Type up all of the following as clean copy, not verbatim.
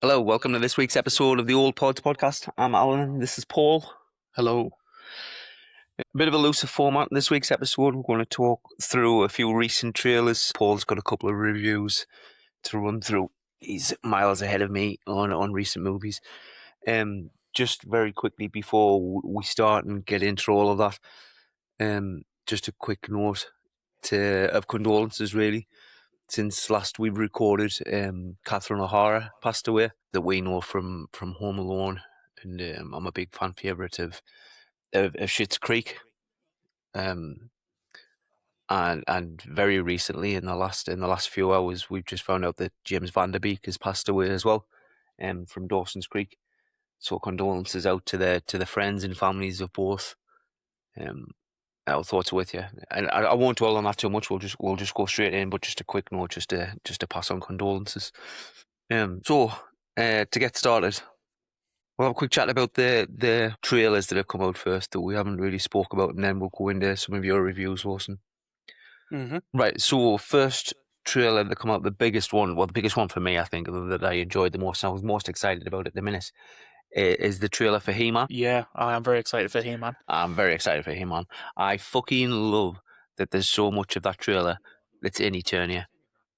Hello, welcome to this week's episode of the Old Pods podcast. I'm Alan, this is Paul. Hello. A bit of a looser format in this week's episode. We're going to talk through a few recent trailers. Paul's got a couple of reviews to run through. He's miles ahead of me on recent movies. Just very quickly before we start and get into all of that, just a quick note of condolences, really. Since last we recorded, Catherine O'Hara passed away, that we know from Home Alone, and I'm a big fan favourite of Schitt's Creek, and very recently in the last few hours we've just found out that James Van Der Beek has passed away as well, from Dawson's Creek. So condolences out to the friends and families of both. Our thoughts are with you, and I won't dwell on that too much. We'll just go straight in. But just a quick note, just to pass on condolences. So to get started, we'll have a quick chat about the trailers that have come out first that we haven't really spoke about, and then we'll go into some of your reviews, Wilson. Mm-hmm. Right. So first trailer that come out, the biggest one for me, I think, that I enjoyed the most, and I was most excited about at the minute, is the trailer for He-Man. Yeah, I am very excited for He-Man. I'm very excited for He-Man. I fucking love that there's so much of that trailer that's in Eternia.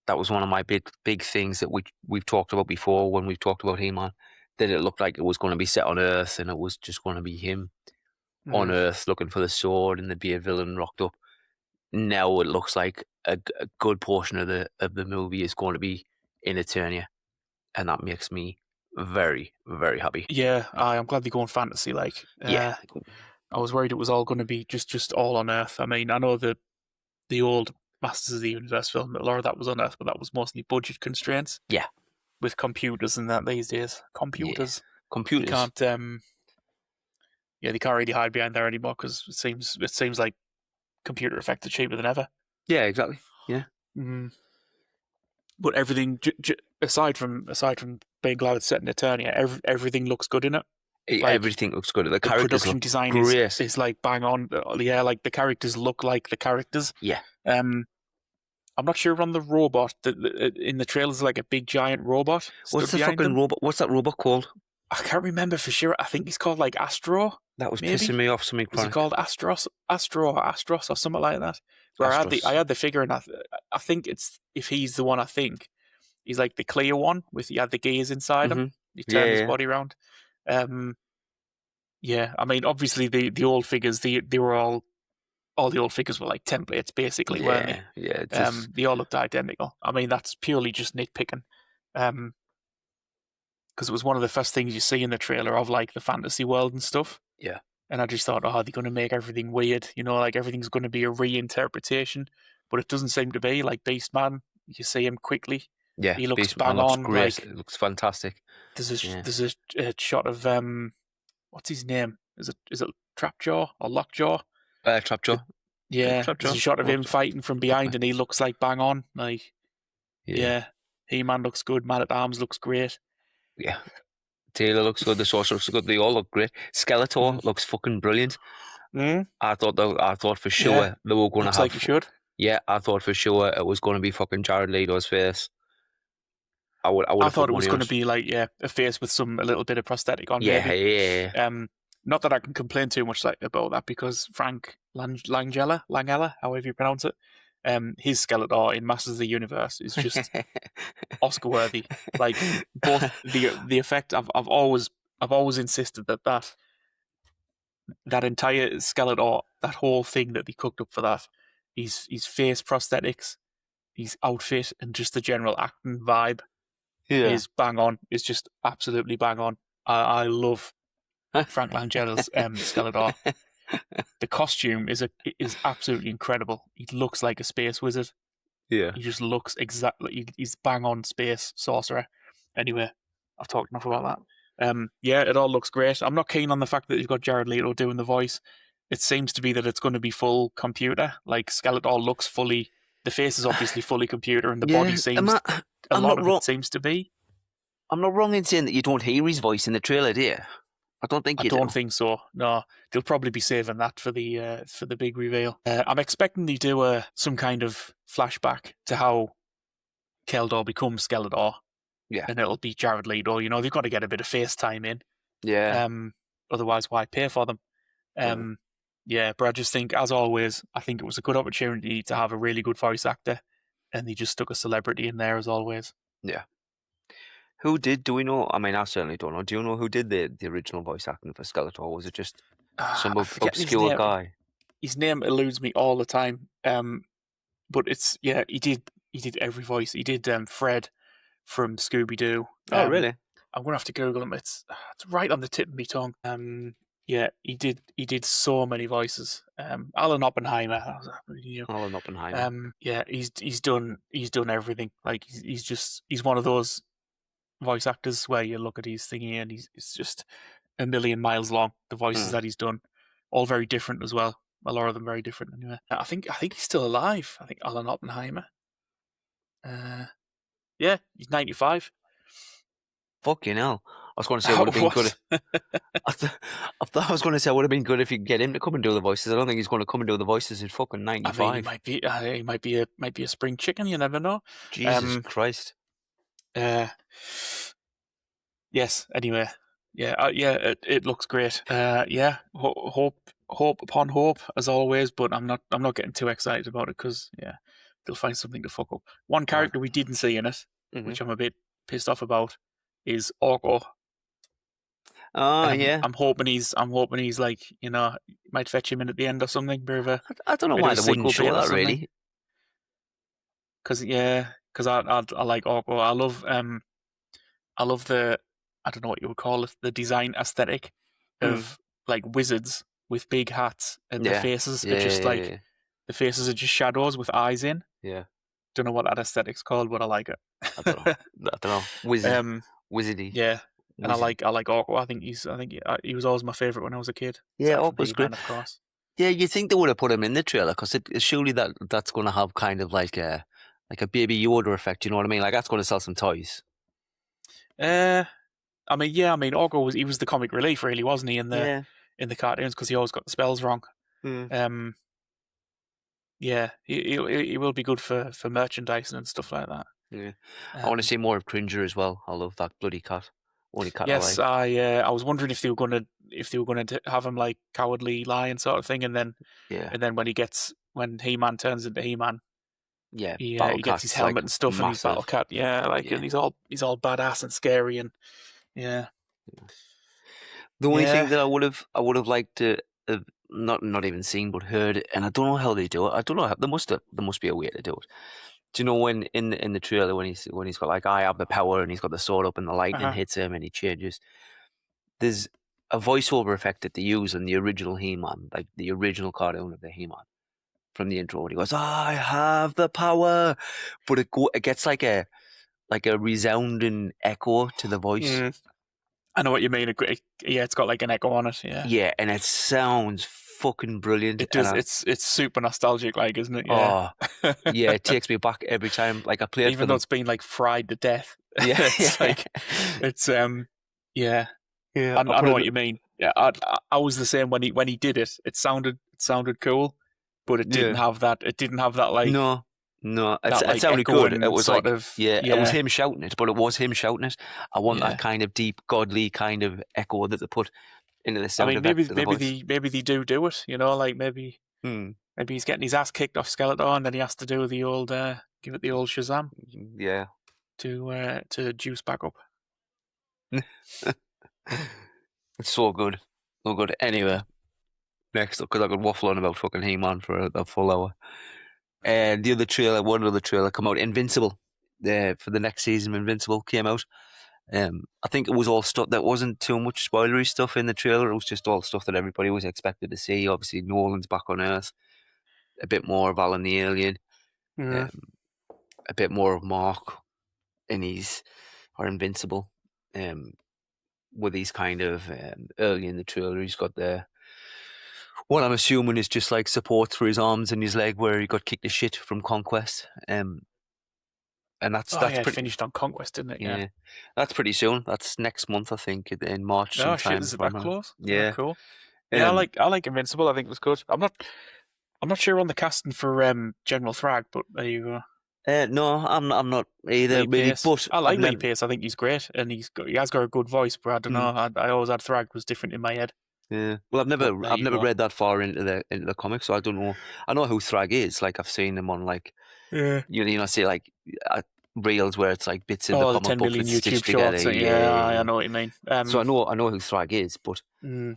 That was one of my big things that we've talked about before when we've talked about He-Man, that it looked like it was going to be set on Earth and it was just going to be him on Earth looking for the sword and there'd be a villain rocked up. Now it looks like a good portion of the movie is going to be in Eternia, and that makes me very, very happy. Yeah, I'm glad they're going fantasy. Yeah. I was worried it was all going to be just all on Earth. I mean, I know the old Masters of the Universe film, a lot of that was on Earth, but that was mostly budget constraints. Yeah. With computers and that these days. Computers. Computers. You can't, they can't really hide behind there anymore because it seems like computer effects are cheaper than ever. Yeah, exactly. Yeah. Mm-hmm. But everything, aside from being glad it's set in Eternia, everything looks good in it. Everything looks good. The characters production look design great. is like bang on. Yeah, like the characters look like the characters. Yeah. I'm not sure on the robot. In the trailers, like a big giant robot. What's the fucking robot? What's that robot called? I can't remember for sure. I think he's called like Astro. That was maybe? pissing me off. Something. Is he called Astros or something like that? Where I had the figure, and I think it's, if he's the one, I think he's like the clear one with he had the gears inside him. He turned his body around. Yeah, I mean, obviously the old figures, they were all the old figures were like templates, basically, weren't they? Yeah. They all looked identical. I mean, that's purely just nitpicking. Because it was one of the first things you see in the trailer of like the fantasy world and stuff. Yeah. And I just thought, they're going to make everything weird. You know, like everything's going to be a reinterpretation. But it doesn't seem to be. Like Beastman, you see him quickly. Yeah, he looks Beastman bang looks on. great. Like, it looks fantastic. There's a shot of what's his name? Is it Trapjaw or Lockjaw? Trapjaw. Yeah, Trapjaw. there's a shot of him fighting from behind, and he looks like bang on. Like, yeah. He-Man looks good. Man at Arms looks great. Yeah. Taylor looks good. The Sorcerer looks good. They all look great. Skeletor looks fucking brilliant. I thought for sure they were going to have. Looks like he should. Yeah, I thought for sure it was going to be fucking Jared Leto's face. I thought it was going to be like a face with a little bit of prosthetic on. Yeah. Not that I can complain too much about that, because Frank Langella, however you pronounce it, his Skeletor in Masters of the Universe is just Oscar worthy. Like, both the effect. I've always insisted that entire Skeletor, that whole thing that they cooked up for that, his face prosthetics, his outfit, and just the general acting vibe is bang on. It's just absolutely bang on. I love Frank Langella's Skeletor. The costume is absolutely incredible. He looks like a space wizard. Yeah. He just looks exactly. He's bang on space sorcerer. Anyway, I've talked enough about that. It all looks great. I'm not keen on the fact that you've got Jared Leto doing the voice. It seems to be that it's going to be full computer. Like, Skeletor looks fully. The face is obviously fully computer, and the body seems. A lot of it seems to be. I'm not wrong in saying that you don't hear his voice in the trailer, do you? I don't think you do. I don't think so. No, they'll probably be saving that for the big reveal. I'm expecting they do some kind of flashback to how Keldor becomes Skeletor. Yeah. and it'll be Jared Leto. They've got to get a bit of face time in. Yeah. Otherwise, why pay for them? Yeah, but I just think, as always, I think it was a good opportunity to have a really good voice actor, and they just stuck a celebrity in there as always. Yeah. Do we know? I mean, I certainly don't know. Do you know who did the original voice acting for Skeletor? Was it just some I forget his obscure name. guy? His name eludes me all the time. But he did every voice. He did Fred from Scooby Doo. Oh, really? I'm gonna have to Google him. It's right on the tip of my tongue. Yeah, he did so many voices. Alan Oppenheimer. Alan Oppenheimer. Yeah, he's done everything. Like he's one of those voice actors where you look at his thingy and it's just a million miles long. The voices that he's done, all very different as well. A lot of them very different. Anyway, I think he's still alive. I think Alan Oppenheimer. Yeah, he's 95. Fucking hell! I was going to say it would have been good. I thought I was going to say it would have been good if you could get him to come and do the voices. I don't think he's going to come and do the voices. He's fucking 95. I mean, he might be a spring chicken. You never know. Jesus Christ. Yes. Anyway, yeah. It looks great. Yeah. Hope upon hope as always. But I'm not getting too excited about it because they'll find something to fuck up. One character we didn't see in it, which I'm a bit pissed off about, is Orko. Oh, yeah. I'm hoping he's like, might fetch him in at the end or something. I don't know why they wouldn't show that really. Because I like Orko. I love the, I don't know what you would call it, the design aesthetic of like wizards with big hats and the faces are just the faces are just shadows with eyes in. Yeah. Don't know what that aesthetic's called, but I like it. I don't know. Wizardy. Yeah. And I like Orko. I think he was always my favorite when I was a kid. Yeah, Orko's great. Of course. Yeah, you think they would have put him in the trailer because surely that's going to have kind of like a Baby Yoda effect. You know what I mean? Like that's going to sell some toys. I mean, Orko was the comic relief, really, wasn't he? In the cartoons, because he always got the spells wrong. Yeah, he will be good for merchandising and stuff like that. Yeah, I want to see more of Cringer as well. I love that bloody cat. Only cat yes, I like. I was wondering if they were going to have him like Cowardly Lion sort of thing, and then when He-Man turns into He-Man. Yeah, he gets his helmet and stuff, massive. And his battle cat. And he's all badass and scary, and yeah. The only thing that I would have liked to have not even seen but heard, and I don't know how they do it. I don't know how there must be a way to do it. Do you know when in the trailer when he's got like I have the power and he's got the sword up and the lightning hits him and he changes? There's a voiceover effect that they use on the original He-Man, like the original cartoon of the He-Man. From the intro, and he goes, "I have the power," but it gets like a resounding echo to the voice. I know what you mean. It's got like an echo on it. Yeah, and it sounds fucking brilliant. It does. It's super nostalgic, like, isn't it? Yeah. Oh, yeah. It takes me back every time. Like I play it, even though it's been like fried to death. Yeah, yeah. I know what you mean. Yeah, I was the same when he did it. It sounded cool. But it didn't have that. It didn't have that like. No. It sounded good. It was sort like of, it was him shouting it, but it was him shouting it. I want that kind of deep, godly kind of echo that they put into the sound. I mean, maybe they do it. Like maybe he's getting his ass kicked off Skeletor, and then he has to do the old give it the old Shazam. Yeah. To juice back up. It's so good, so good. Anyway. Next up, because I could waffle on about fucking He-Man for a full hour. And one other trailer come out, Invincible. For the next season, Invincible came out. I think it was all stuff that wasn't too much spoilery stuff in the trailer. It was just all stuff that everybody was expected to see. Obviously, Nolan's back on Earth. A bit more of Alan the Alien. A bit more of Mark or Invincible. With these kind of early in the trailer, he's got what I'm assuming is just like support for his arms and his leg where he got kicked to shit from Conquest. And that's finished on Conquest, didn't it? Yeah. That's pretty soon. That's next month, I think, in March. Oh shit, is it that close? Yeah. Cool. Yeah, I like Invincible. I think it was good. I'm not sure on the casting for General Thrag, but there you go. No, I'm not either Lee really, Pace. but I I've like Lee never. Pace. I think he's great, and he has got a good voice. But I don't Mm, know. I always had Thrag was different in my head. yeah. Well, But there I've you never go. read that far into the comics, so I don't know. I know who Thrag is. Like I've seen him on like Yeah. see like uh, reels where it's like bits of the Oh, the comic 10 book million that's YouTube stitched together. shorts. Yeah, Yeah, yeah, I yeah. know what you mean. So I know who Thrag is, but Mm,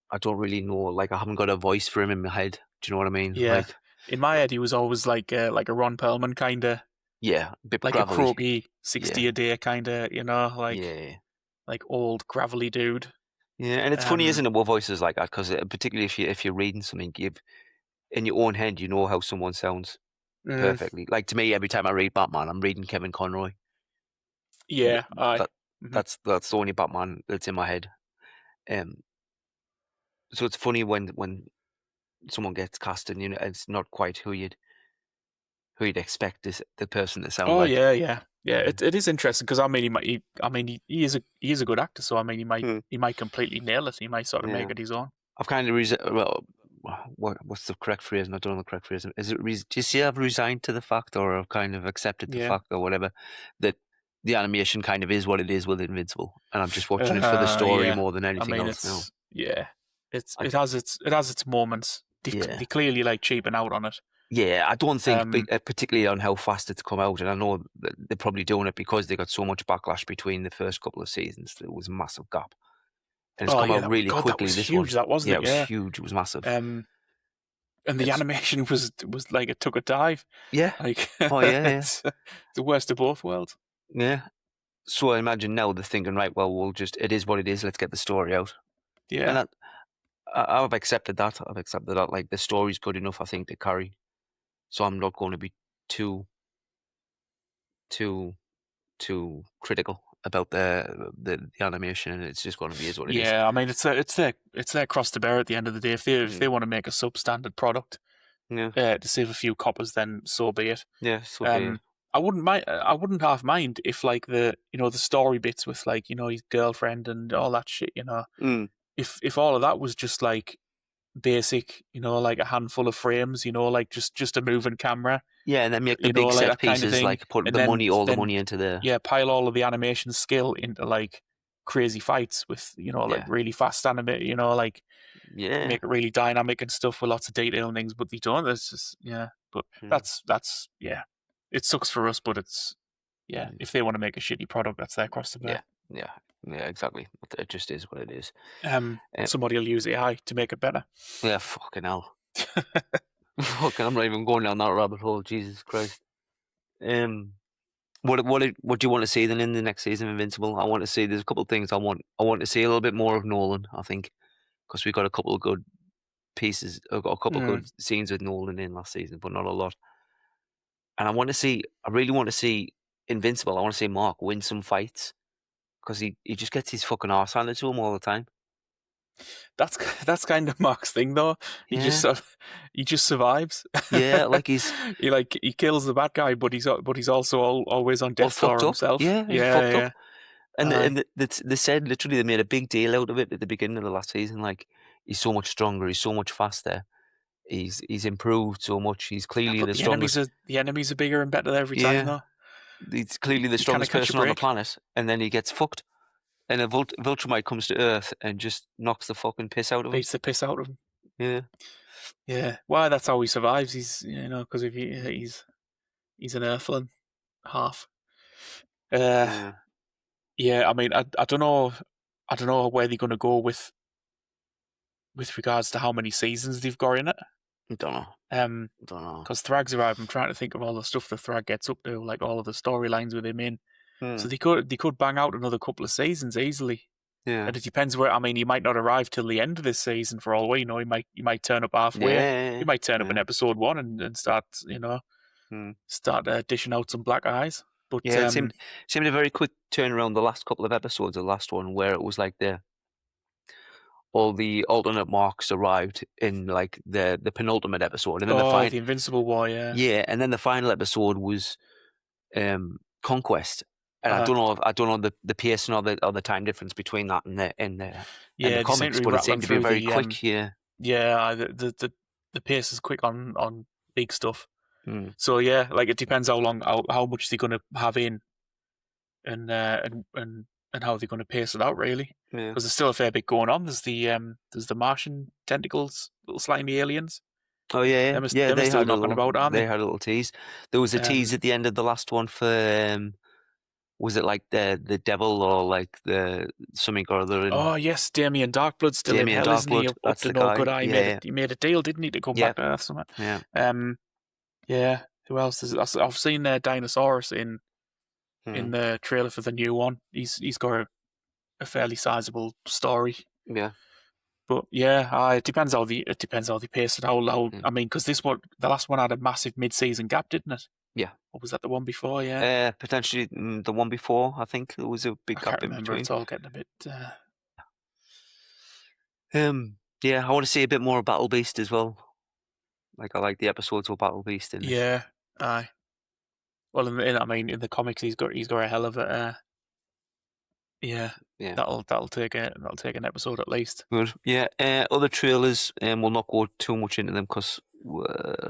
I don't really know. Like I haven't got a voice for him in my head. Do you know what I mean? yeah. Like In my head, he was always like a Ron Perlman kind of, yeah, a bit like a gravelly. croaky 60 Yeah, a day kind of, yeah. like old gravelly dude. Yeah, and it's funny, Um, isn't it, what voices like that? Because particularly if you're reading something, you in your own head, you know how someone sounds mm, perfectly. Like to me, every time I read Batman, I'm reading Kevin Conroy. Th- yeah, I. That that's the only Batman that's in my head. Um, so it's funny when someone gets cast and it's not quite who you'd expect the person to sound Oh like. yeah, yeah, yeah. Yeah. It is interesting because I mean, he is a good actor. So I mean, Hmm. he might completely nail it. He might sort of make Yeah, it his own. I've kind of well, what's the correct phrase? I don't know the correct phrase. Is it? Do you see? I've resigned to the fact, or I've kind of accepted the Yeah. fact, or whatever, that the animation kind of is what it is with Invincible, and I'm just watching it for the story Yeah. more than I anything mean, else now. I, it has its moments. yeah, They clearly like cheaping out on it. yeah. I don't think, Um. particularly on how fast it's come out, and I know that they're probably doing it because they got so much backlash between the first couple of seasons. There was a massive gap, and it's Oh come yeah, out really that quickly. was This one, huge. That wasn't yeah, it? it was Yeah. huge. It was massive. Um. And the It's animation was like it took a dive. yeah. Like Oh yeah, yeah, it's the worst of both worlds. yeah. So I imagine now they're thinking, right, well, it is what it is. Let's get the story out. And Yeah. I've accepted that. I've accepted that. Like the story's good enough, I think, to carry. So I'm not going to be too, too, too critical about the animation. And it's just going to be is what it is. Yeah, I mean it's their cross to bear at the end of the day. If Mm. they want to make a substandard product Yeah, to save a few coppers, then so be it. yeah. So be it. Um, I wouldn't mind. I wouldn't half mind if like the story bits with like his girlfriend and all that shit. Mm. If all of that was just like basic, like a handful of frames, like just a moving camera, Yeah, and then make the big like set that kind of pieces, thing, like put and the money, all the then money into the yeah, pile all of the animation skill into like crazy fights with like yeah, really fast animate, like yeah. make it really dynamic and stuff with lots of detail and things. But they don't. It's just yeah. But Mm. that's yeah. It sucks for us, but it's yeah. Mm. If they want to make a shitty product, that's their cross to Yeah, bear. yeah, yeah. Exactly. It just is what it is. Uh, Somebody will use AI to make it better. yeah, fucking hell. Fucking, I'm not even going down that rabbit hole. Jesus Christ. Um, what do you want to see then in the next season of Invincible? I want to see. There's a couple of things I want to see a little bit more of Nolan. I think because we got a couple of good pieces. I got a couple of Mm. good scenes with Nolan in last season, but not a lot. And I want to see. I really want to see Invincible. I want to see Mark win some fights because he just gets his fucking arse handed to him all the time. That's that's kind of Mark's thing, though. He just Yeah, sort of, he just survives. yeah. Like he's he kills the bad guy, but he's also always on all death fucked door up. himself. Yeah, he's Yeah, fucked up. yeah. Aye. They said literally they made a big deal out of it at the beginning of the last season. Like he's so much stronger, he's so much faster, he's improved so much. He's Yeah, clearly but the strongest. the enemies are bigger and better every time, Yeah, though. he's clearly the You kind of strongest catch a person on the break. planet, and then he gets fucked. And a Viltrumite comes to Earth and just knocks the fucking piss out of him. Beats the piss out of him. Yeah, Yeah. Why? That's how he survives. He's because if he's an Earthling half. Uh, yeah. yeah. I mean, I don't know. I don't know where they're going to go with regards to how many seasons they've got in it. I don't know. Um, Don't know. because Thrag's arrived. I'm trying to think of all the stuff that Thrag gets up to, like all of the storylines with him in. Hmm. So they could bang out another couple of seasons easily. Yeah. And it depends where. I mean, he might not arrive till the end of this season for all we know. He might turn up halfway. He Yeah. might turn up in Yeah. episode one and start Hmm. dishing out some black eyes. But Yeah. It seemed a very quick turnaround the last couple of episodes. The last one where it was like all the alternate marks arrived in like the penultimate episode, and then the Invincible War, yeah, and then the final episode was Conquest, and uh, I don't know the pacing or the time difference between that and the they seem to comics, be but it rattling seemed to be through very the quick. Yeah, the pace is quick on big stuff. So yeah, like it depends how much they're going to have in, and how they're going to pace it out really. Yeah. Because there's still a fair bit going on. There's the Martian tentacles, little slimy aliens. Oh yeah, yeah. Them are still knocking about, aren't They they? had a little tease. There was a tease Um, at the end of the last one for was it like the devil or like the something or other in oh yes, Damien Darkblood's still in Damien hell, isn't he? Darkblood? Up That's to the no guy. good. Yeah, He made a deal, didn't he, to come yeah, back to Earth? Something. yeah. Um, yeah. Who else is? I've seen Dinosaurus in Hmm. the trailer for the new one. He's got a fairly sizable story. Yeah, But yeah, it depends how they pace it. yeah, I mean, because the last one had a massive mid-season gap, didn't it? yeah. Or was that the one before? Yeah, Potentially the one before. I think there was a big I gap can't in remember. between. It's all getting a bit. Yeah, I want to see a bit more of Battle Beast as well. Like I like the episodes with Battle Beast in it. Yeah, aye. Well, I mean, in the comics, he's got a hell of a. Yeah, Yeah, that'll take an episode at least. good. Yeah, other trailers, we'll not go too much into them because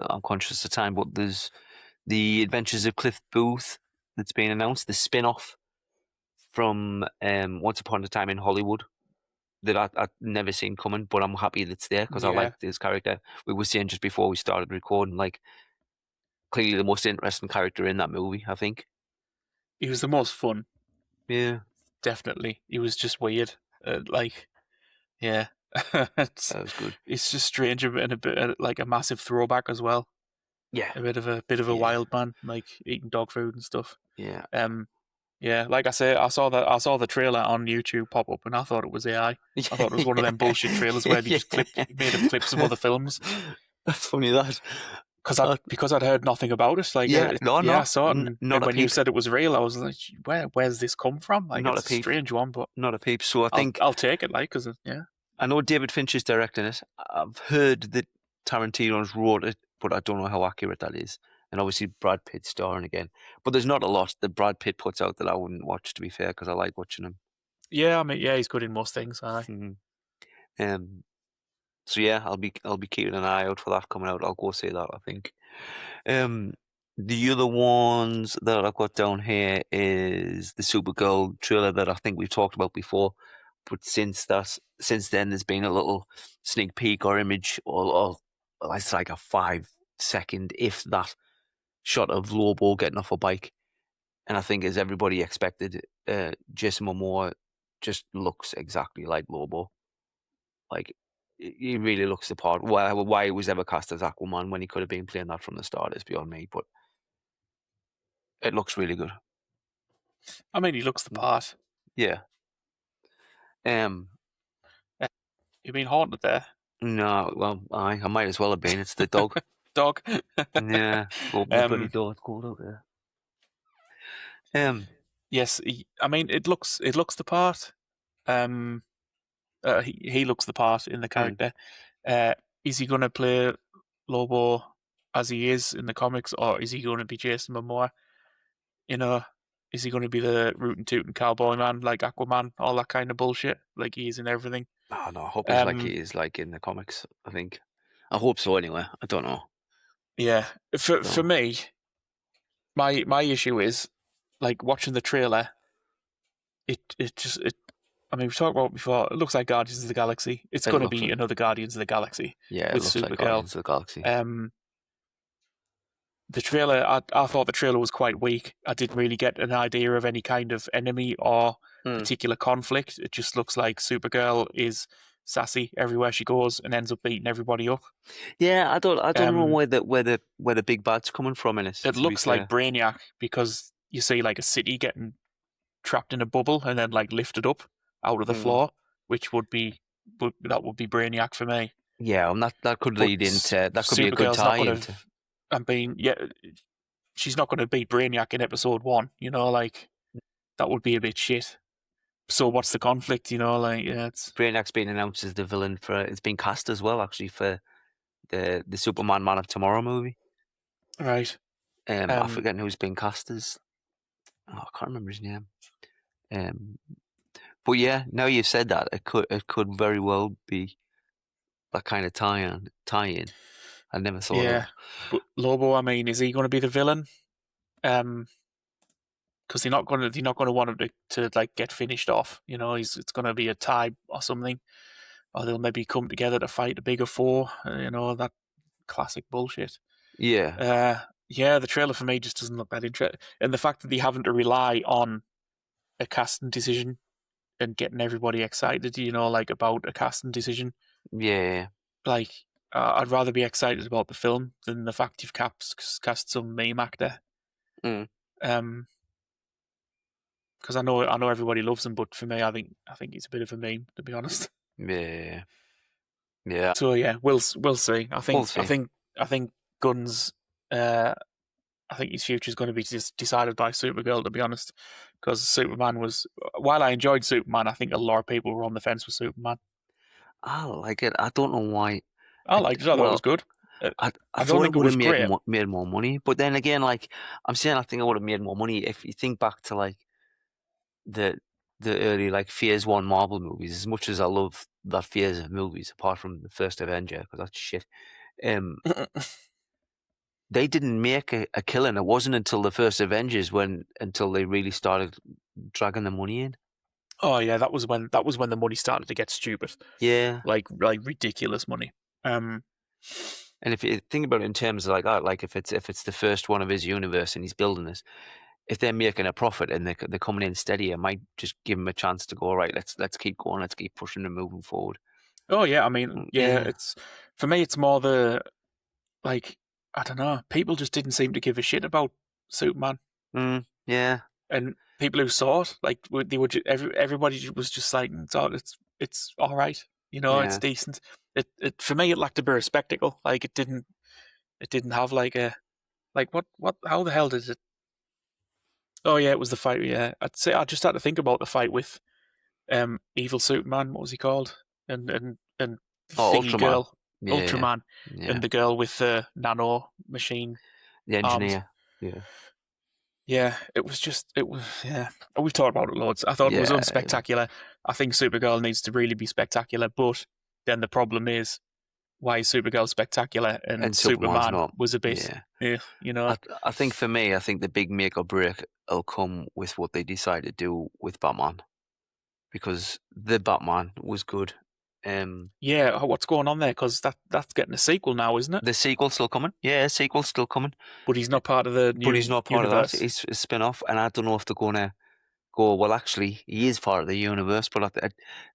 I'm conscious of time. But there's the Adventures of Cliff Booth that's been announced, the spin-off from Once Upon a Time in Hollywood that I've never seen coming, but I'm happy that it's there because I Yeah, like this character. We were saying just before we started recording, like clearly the most interesting character in that movie, I think. he was the most fun. Yeah, Definitely, he was just weird. Like, yeah, it's that was good. it's just strange and a bit like a massive throwback as well. Yeah, A bit of a yeah, wild man, like eating dog food and stuff. yeah. Um, yeah, like I say, I saw the trailer on YouTube pop up, and I thought it was AI. I thought it was one of them bullshit trailers where they Yeah. just made of clips of other films. That's funny that. Because I'd heard nothing about it. Like, Yeah, no, yeah, I no, saw it, not and a when you peep, said it was real, I was like, where's this come from? Like, not a it's a peep, strange one, but not a peep. So I think I'll take it, like, because yeah, I know David Fincher's directing it. I've heard that Tarantino's wrote it, but I don't know how accurate that is. And obviously Brad Pitt starring again, but there's not a lot that Brad Pitt puts out that I wouldn't watch. To be fair, because I like watching him. yeah. I mean, yeah, he's good in most things. Aye. Mhm. So yeah, I'll be keeping an eye out for that coming out. I'll go see that. I think. Um, the other ones that I've got down here is the Supergirl trailer that I think we've talked about before. But since then, there's been a little sneak peek or image, or it's like a 5 second, if that, shot of Lobo getting off a bike. And I think, as everybody expected, Jason Momoa just looks exactly like Lobo. Like he really looks the part. Why he was ever cast as Aquaman when he could have been playing that from the start is beyond me. But it looks really good. I mean, he looks the part. Yeah. Um. Uh, You've been haunted there, No. Well, I might as well have been. It's the dog. dog. Yeah. Open the bloody um, door. It's cold out there. Um. yes, I mean, it looks the part. Um, he looks the part in the Hmm. character. Uh, is he going to play Lobo as he is in the comics, or is he going to be Jason Momoa? You know, is he going to be the rootin' tootin' cowboy man like Aquaman, all that kind of bullshit, like he is in everything? Oh no. I hope he's like he Um, is like in the comics. I think. I hope so. Anyway. I don't know. yeah. For So. me, my issue is like watching the trailer. It just it. I mean, we talked about it before. It looks like Guardians of the Galaxy. It's It going to looks be like. another Guardians of the Galaxy Yeah. It with looks like Supergirl. Guardians of the Galaxy. The trailer, I thought the trailer was quite weak. I didn't really get an idea of any kind of enemy or Hmm. particular conflict. It just looks like Supergirl is sassy everywhere she goes and ends up beating everybody up. Yeah. I don't know Um, where the big bad's coming from in it. it To be looks like fair. Brainiac because you see like a city getting trapped in a bubble and then like lifted up out of the Hmm. floor, which that would be Brainiac for me. Yeah. That could But lead into. That could be a good Supergirl's not tie going to. into. I mean, yeah, she's not going to beat Brainiac in episode 1. You know, like that would be a bit shit. So what's the conflict? You know, like yeah, it's Brainiac's been announced as the villain for. It's been cast as well, actually, for the Superman Man of Tomorrow movie. right. I Um, forget who's been cast as. Oh, I can't remember his name. Um, but yeah, now you've said that, it could very well be that kind of tie in. I never thought of Yeah, but Lobo, I mean, is he going to be the villain? Because they're not going to want him to like get finished off. You know, it's going to be a tie or something, or they'll maybe come together to fight a bigger foe. You know, that classic bullshit. Yeah, Yeah, the trailer for me just doesn't look that interesting, and the fact that they having to rely on a casting decision and getting everybody excited, you know, like about a casting decision. yeah. Like, I'd rather be excited about the film than the fact you've cast some meme actor. Mm, Um, because I know everybody loves him, but for me, I think he's a bit of a meme, to be honest. yeah, yeah. So yeah, we'll see. I We'll think I see. think I think Gunn's I think his future is going to be decided by Supergirl, to be honest. Because Superman was, while I enjoyed Superman, I think a lot of people were on the fence with Superman. I like it. I don't know why. I liked it. I thought it was Well, good. I I don't thought it think it would have was great. made more money, but then again, like I'm saying, I think I would have made more money if you think back to like the the early like Phase One Marvel movies. As much as I love that phase of movies, apart from the first Avenger, because that's shit. Um, they didn't make a killing. It wasn't until the first Avengers until they really started dragging the money in. Oh yeah, that was when the money started to get stupid, Yeah, like ridiculous money. Um, and if you think about it in terms of like that, like if it's the first one of his universe and he's building this, if they're making a profit and they're coming in steady, it might just give him a chance to go, all right, let's keep going, let's keep pushing and moving forward. oh yeah, I mean, yeah, Yeah, it's for me, it's more the like I don't know. People just didn't seem to give a shit about Superman, yeah, and people who saw it, like they were, everybody was just like, it's all right, you know, it's yeah. decent. It for me, it lacked a bit of spectacle. Like it didn't have like a like what how the hell did it? Oh yeah, it was the fight. Yeah, I'd say I just had to think about the fight with evil Superman. What was he called? And the Oh, thingy Ultraman. girl, Yeah, Ultraman, yeah. and the girl with the nano machine The arms. engineer. Yeah, Yeah, it was just it was yeah. We've talked about it loads. I thought it was yeah, yeah. unspectacular. I think Supergirl needs to really be spectacular, but then the problem is why is Supergirl spectacular and And Superman's Superman not. was a bit Yeah. you know. I think for me, I think the big make or break will come with what they decide to do with Batman, because the Batman was good. Yeah, what's going on there? Because that's getting a sequel now, isn't it? The sequel's still coming. Yeah, sequel's still coming, But he's not part of the but he's new not part of that. universe. It's a spin-off, and I don't know if they're gonna go, well, actually, he is part of the universe, but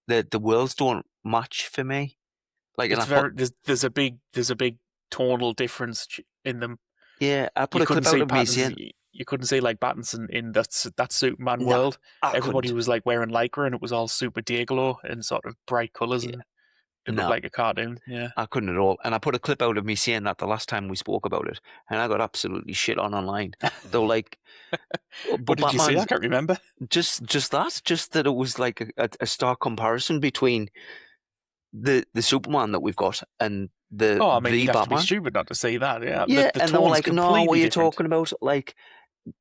the worlds don't match for me. Like, and It's I put, very there's a big tonal difference in them. yeah, I put You a couldn't clip out see of me patterns. saying, You couldn't see like Pattinson in that Superman no, world. I Everybody couldn't. was like wearing lycra, and it was all super Day-Glo and sort of bright colors, Yeah, and it looked no, like a cartoon. Yeah. I couldn't at all. And I put a clip out of me saying that the last time we spoke about it, and I got absolutely shit on online. They were like, "Oh, What but did you see? I Batman's can't remember. just that it was like a stark comparison between the Superman that we've got and Oh, I mean, the you'd have to be Batman. stupid not to see that. Yeah, the Yeah, the and they were tone's like, no, what are completely you different. talking about? Like,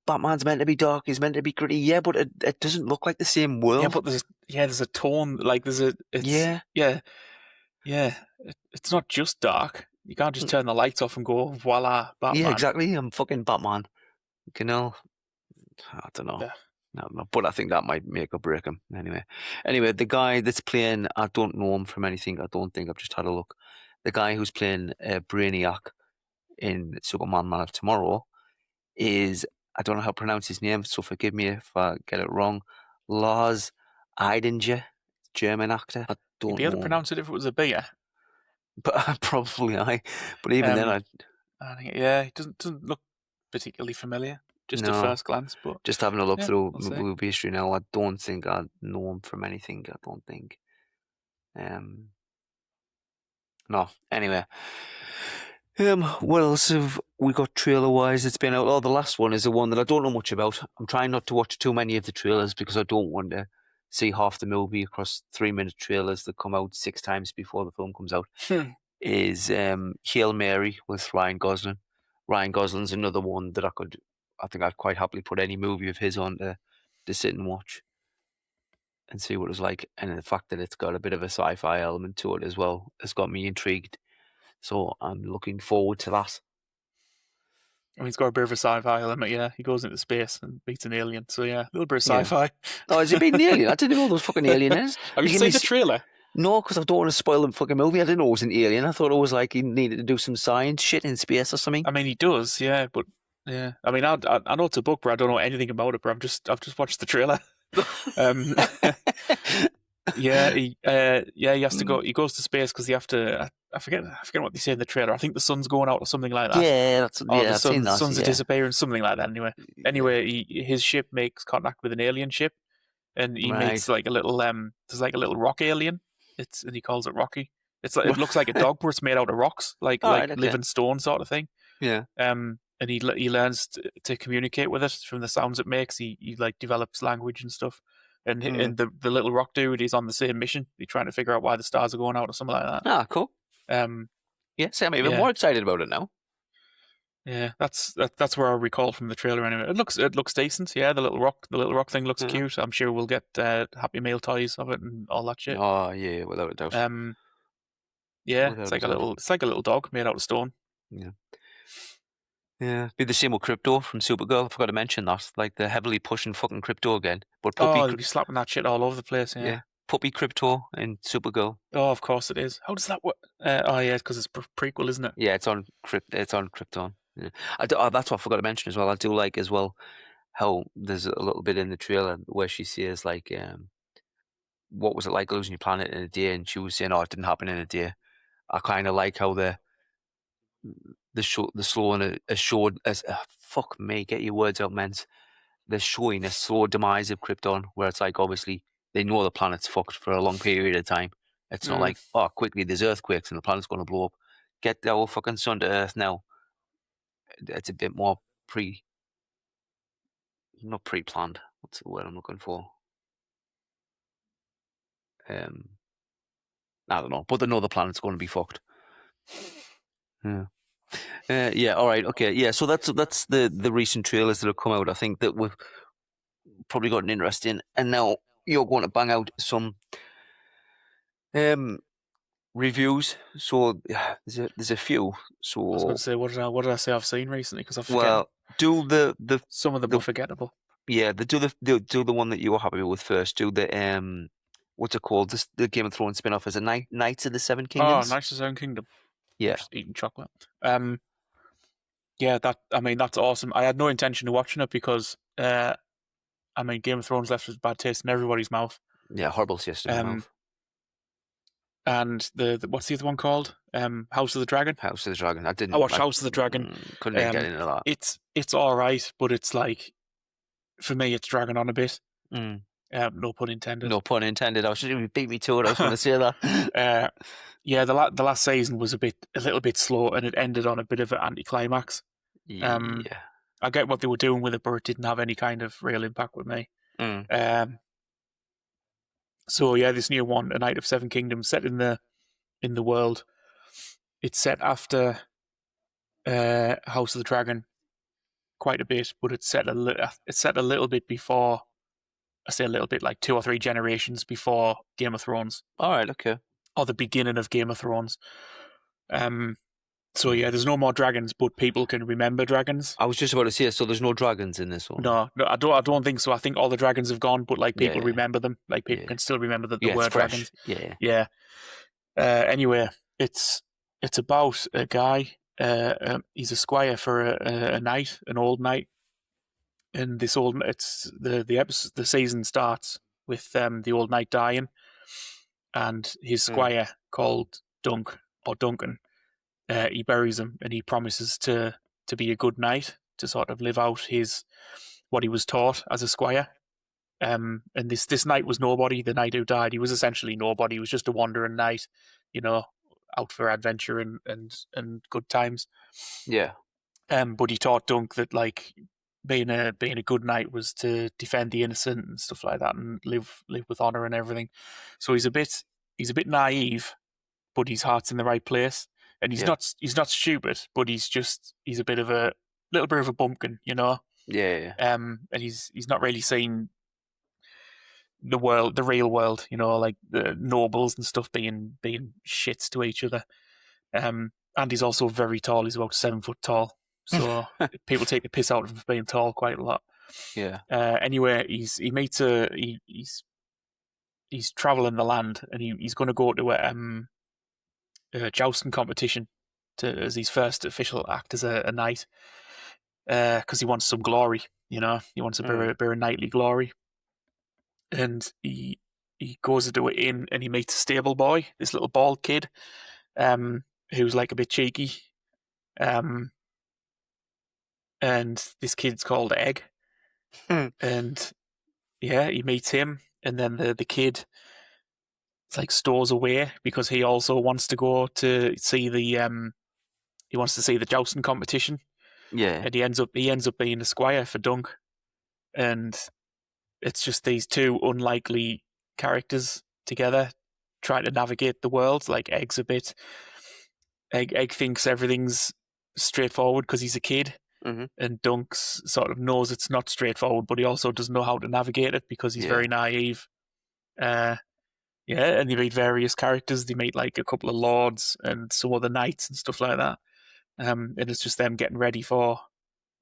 Batman's meant to be dark, he's meant to be gritty. Yeah, but it doesn't look like the same Yeah, world. but there's a tone like it's Yeah, yeah. Yeah, it's not just dark. You can't just mm, turn the lights off and go, voila, yeah, Batman. exactly. I'm fucking Batman. You know, I don't know. Yeah. I don't know, but I think that might make or break him. Anyway, the guy that's playing, I don't know him from anything. I don't think I've just had a look. The guy who's playing Brainiac in Superman Man of Tomorrow is, I don't know how to pronounce his name, so forgive me if I get it wrong. Lars Eidinger, German actor. I You'd don't be able to know him, pronounce it if it was a beer. but probably I. But even then, Um, I I think, yeah, it doesn't look particularly familiar, just at no. first glance, but Just having a look yeah, through we'll see. movie history now, I don't think I know him from anything. I don't think. Um, no. Anyway, what else have we got trailer wise? It's been out. Oh, the last one is the one that I don't know much about. I'm trying not to watch too many of the trailers because I don't want to see half the movie across 3 minute trailers that come out 6 times before the film comes out. Is Hail Mary with Ryan Gosling. Ryan Gosling's another one that I think I'd quite happily put any movie of his on to sit and watch and see what it's like. And the fact that it's got a bit of a sci-fi element to it as well has got me intrigued So I'm looking forward to that. I mean, he's got a bit of a sci-fi element, yeah. He goes into space and beats an alien, so yeah, a little bit of Yeah. sci-fi. Oh, is it being an alien? I didn't know those fucking aliens. Have you seen the trailer? No, because I don't want to spoil the fucking movie. I didn't know it was an alien. I thought it was like he needed to do some science shit in space or something. I mean, he does, yeah, but yeah. I mean, I know it's a book, but I don't know anything about it. But I've just watched the trailer. Um, yeah, he has to go. He goes to space because he have to. I forget what they say in the trailer. I think the sun's going out or something like that. Yeah, Or the I've seen that. sun's Yeah, disappearing, something like that. Anyway, his ship makes contact with an alien ship, and he meets right. like a little there's like a little rock alien. And he calls it Rocky. It's like, it looks like a dog, but it's made out of rocks, All like right. Okay. living stone sort of thing. Yeah. And he learns to communicate with it from the sounds it makes. He like develops language and stuff. And the little rock dude is on the same mission. He's trying to figure out why the stars are going out or something like that. Ah, cool. Um, Yeah, see, I'm even yeah, more excited about it now. yeah. That's where I recall from the trailer. Anyway, it looks decent. Yeah, the little rock thing looks Yeah. cute. I'm sure we'll get Happy Meal toys of it and all that shit. Oh, yeah, without a doubt. Um, yeah, Without a doubt. it's like a little dog made out of stone. Yeah. Yeah. Be the same with Crypto from Supergirl. I forgot to mention that. Like they're heavily pushing fucking Crypto again. But Oh, they'll be slapping that shit all over the place. Yeah. Yeah. Puppy Crypto in Supergirl. Oh, of course it is. How does that work? Oh, yeah, because it's prequel, isn't it? Yeah, it's on Krypton. Yeah. That's what I forgot to mention as well. I do like as well how there's a little bit in the trailer where she says like, what was it like losing your planet in a day? And she was saying, "Oh, it didn't happen in a day." I kind of like how the slowing a showed as fuck me, get your words out, men. They're showing a slow demise of Krypton, where it's like obviously they know the planet's fucked for a long period of time. It's not like, oh, quickly there's earthquakes and the planet's going to blow up. Get our fucking sun to Earth now. It's a bit more not pre-planned. What's the word I'm looking for? Um, I don't know, but they know the planet's going to be fucked. Yeah. Yeah. All right. Okay. Yeah. So that's the recent trailers that have come out. I think that we've probably got an interest in, and now you're going to bang out some reviews. So yeah, there's a few. I was going So to say, what did I say I've seen recently? Because I forget. well, do the Some of them the are forgettable. yeah, do the one that you were happy with first. Do the what's it called? The Game of Thrones spin-off. Is it Knights of the Seven Oh, Kingdoms? Nice Own Kingdom. Yeah. Just eating chocolate. Yeah, that's awesome. I had no intention of watching it because Game of Thrones left a bad taste in everybody's mouth. Yeah, horrible taste in my mouth. And the what's the other one called? House of the Dragon. House of the Dragon. I watched House of the Dragon. Couldn't get into that. It's all right, but it's like, for me, it's dragging on a bit. No pun intended. No pun intended. I was just beat me to it. I was going to say that. Yeah, the last season was a little bit slow, and it ended on a bit of an anticlimax. Yeah. I get what they were doing with it, but it didn't have any kind of real impact with me. So yeah, this new one, A Knight of Seven Kingdoms, set in the world. It's set after House of the Dragon, quite a bit, but it's set a little bit before. I say a little bit, like 2 or 3 generations before Game of Thrones. All right, okay. Or the beginning of Game of Thrones. So yeah, there's no more dragons, but people can remember dragons. I was just about to say, so there's no dragons in this one. No, I don't think so. I think all the dragons have gone, but like people remember them. Like people can still remember that there were dragons. Yeah. Anyway, it's about a guy. He's a squire for a knight, an old knight. And this the season starts with the old knight dying, and his squire called Duncan. He buries him, and he promises to be a good knight, to sort of live out what he was taught as a squire. And this knight was nobody. The knight who died, he was essentially nobody. He was just a wandering knight, out for adventure and good times. Yeah. But he taught Dunk that like being a good knight was to defend the innocent and stuff like that, and live with honor and everything. So he's a bit naive, but his heart's in the right place. And he's not stupid, but he's a bit of a little bit of a bumpkin, Yeah. And he's not really seen the real world, like the nobles and stuff being shits to each other. and he's also very tall. He's about 7 foot tall. So people take the piss out of him for being tall quite a lot. Yeah. Anyway, he meets he's traveling the land, and he's going to go to a jousting competition as his first official act as a knight, because he wants some glory. You know, he wants a bit of knightly glory, and he goes into an inn and he meets a stable boy, this little bald kid, who's like a bit cheeky, and this kid's called Egg, and yeah, he meets him, and then the kid, it's like stores away because he also wants to go to see the jousting competition, Yeah. and he ends up being a squire for Dunk, and it's just these two unlikely characters together trying to navigate the world. Like Egg thinks everything's straightforward because he's a kid, Mm-hmm. and Dunks sort of knows it's not straightforward, but he also doesn't know how to navigate it because he's very naive. Uh, yeah, and they meet various characters. They meet like a couple of lords and some other knights and stuff like that. And it's just them getting ready for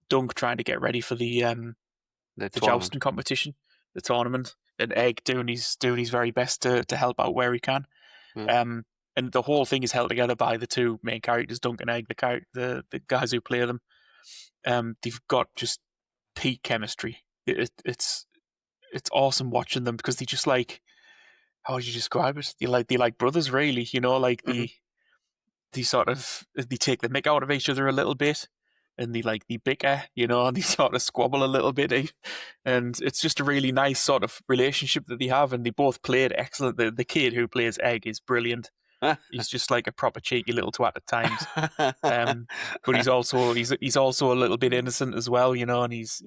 Dunk trying to get ready for The the tournament. jousting competition, the tournament, and Egg doing his very best to help out where he can. Yeah. And the whole thing is held together by the two main characters, Dunk and Egg, the guys who play them. They've got just peak chemistry. It's awesome watching them because they just like, how would you describe it? They like brothers, really. You know, like Mm-hmm. they take the mick out of each other a little bit, and they bicker, you know, and they sort of squabble a little bit, and it's just a really nice sort of relationship that they have, and they both played excellent. The kid who plays Egg is brilliant. He's just like a proper cheeky little twat at times. But he's also a little bit innocent as well, you know, and he's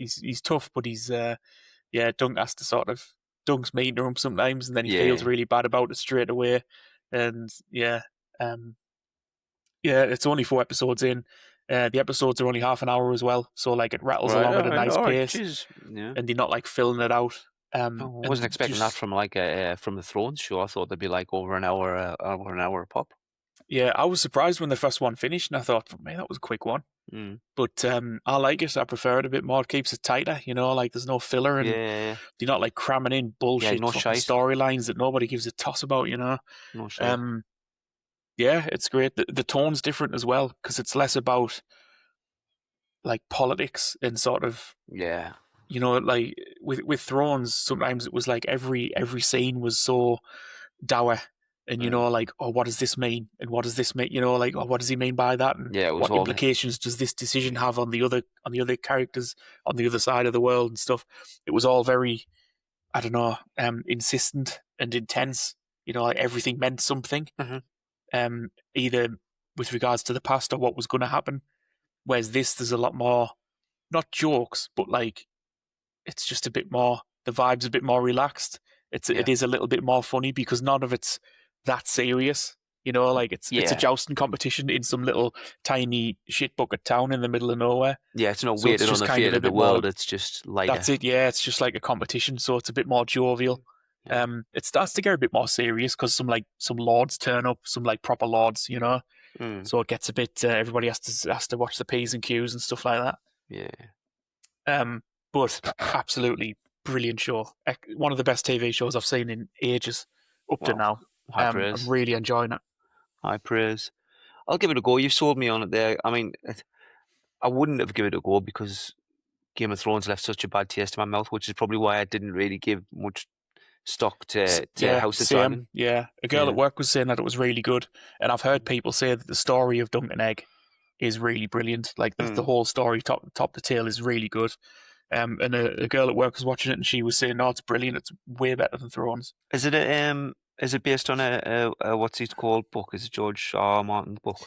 tough, but Dunk has to sort of Dunk's mean to him sometimes, and then he feels Yeah. really bad about it straight away, and it's only 4 episodes in. The episodes are only half an hour as well, so like it rattles Right. along All at a right. nice All right. pace, Jeez. Yeah. and they're not like filling it out. I wasn't And expecting that just from like from the Thrones show. I thought they'd be like over an hour a pop. yeah, I was surprised when the first one finished, and I thought, man, that was a quick one. Mm. But I like it. I prefer it a bit more. It keeps it tighter, you know. Like there's no filler, and Yeah. they're not like cramming in Yeah. bullshit No fucking shite. storylines that nobody gives a toss about, you know. No shite. Um, yeah, it's great. The tone's different as well because it's less about like politics and sort of, Yeah. you know, like with Thrones. Sometimes it was like every scene was so dour, and you know, like, oh, what does this mean, and what does this mean, you know, like, oh, what does he mean by that, and Yeah. It was what all. implications does this decision have on the other characters on the other side of the world and stuff. It was all very, I don't know, insistent and intense. You know, like everything meant something, Mhm. either with regards to the past or what was going to happen. Whereas there's a lot more, not jokes, but like it's just a bit more. The vibe's a bit more relaxed. It Yeah. is a little bit more funny because none of it's that serious. You know, like it's a Yeah. jousting competition in some little tiny shit bucket town in the middle of nowhere. Yeah. It's not So it's weighted on just the kind of fate a of the bit more. world. It's just lighter. That's it. Yeah, it's just like a competition, so it's a bit more jovial. Yeah. It starts to get a bit more serious because some lords turn up, some like proper lords, you know. Mm. So it gets a bit. Everybody has to watch the P's and Q's and stuff like that. Yeah. But absolutely brilliant show. One of the best TV shows I've seen in ages up to Wow. now. High I'm praise. really enjoying it. High praise. I'll give it a go. You sold me on it there. I mean, I wouldn't have given it a go because Game of Thrones left such a bad taste in my mouth, which is probably why I didn't really give much stock to Yeah, House of same. Dragon. Yeah, a girl Yeah. at work was saying that it was really good, and I've heard people say that the story of Dunk and Egg is really brilliant. Like the whole story, top to tail, is really good. And a girl at work was watching it, and she was saying, "No, it's brilliant. It's way better than Thrones." Is it based on a what's it called book? Is it George R. R. Martin's book,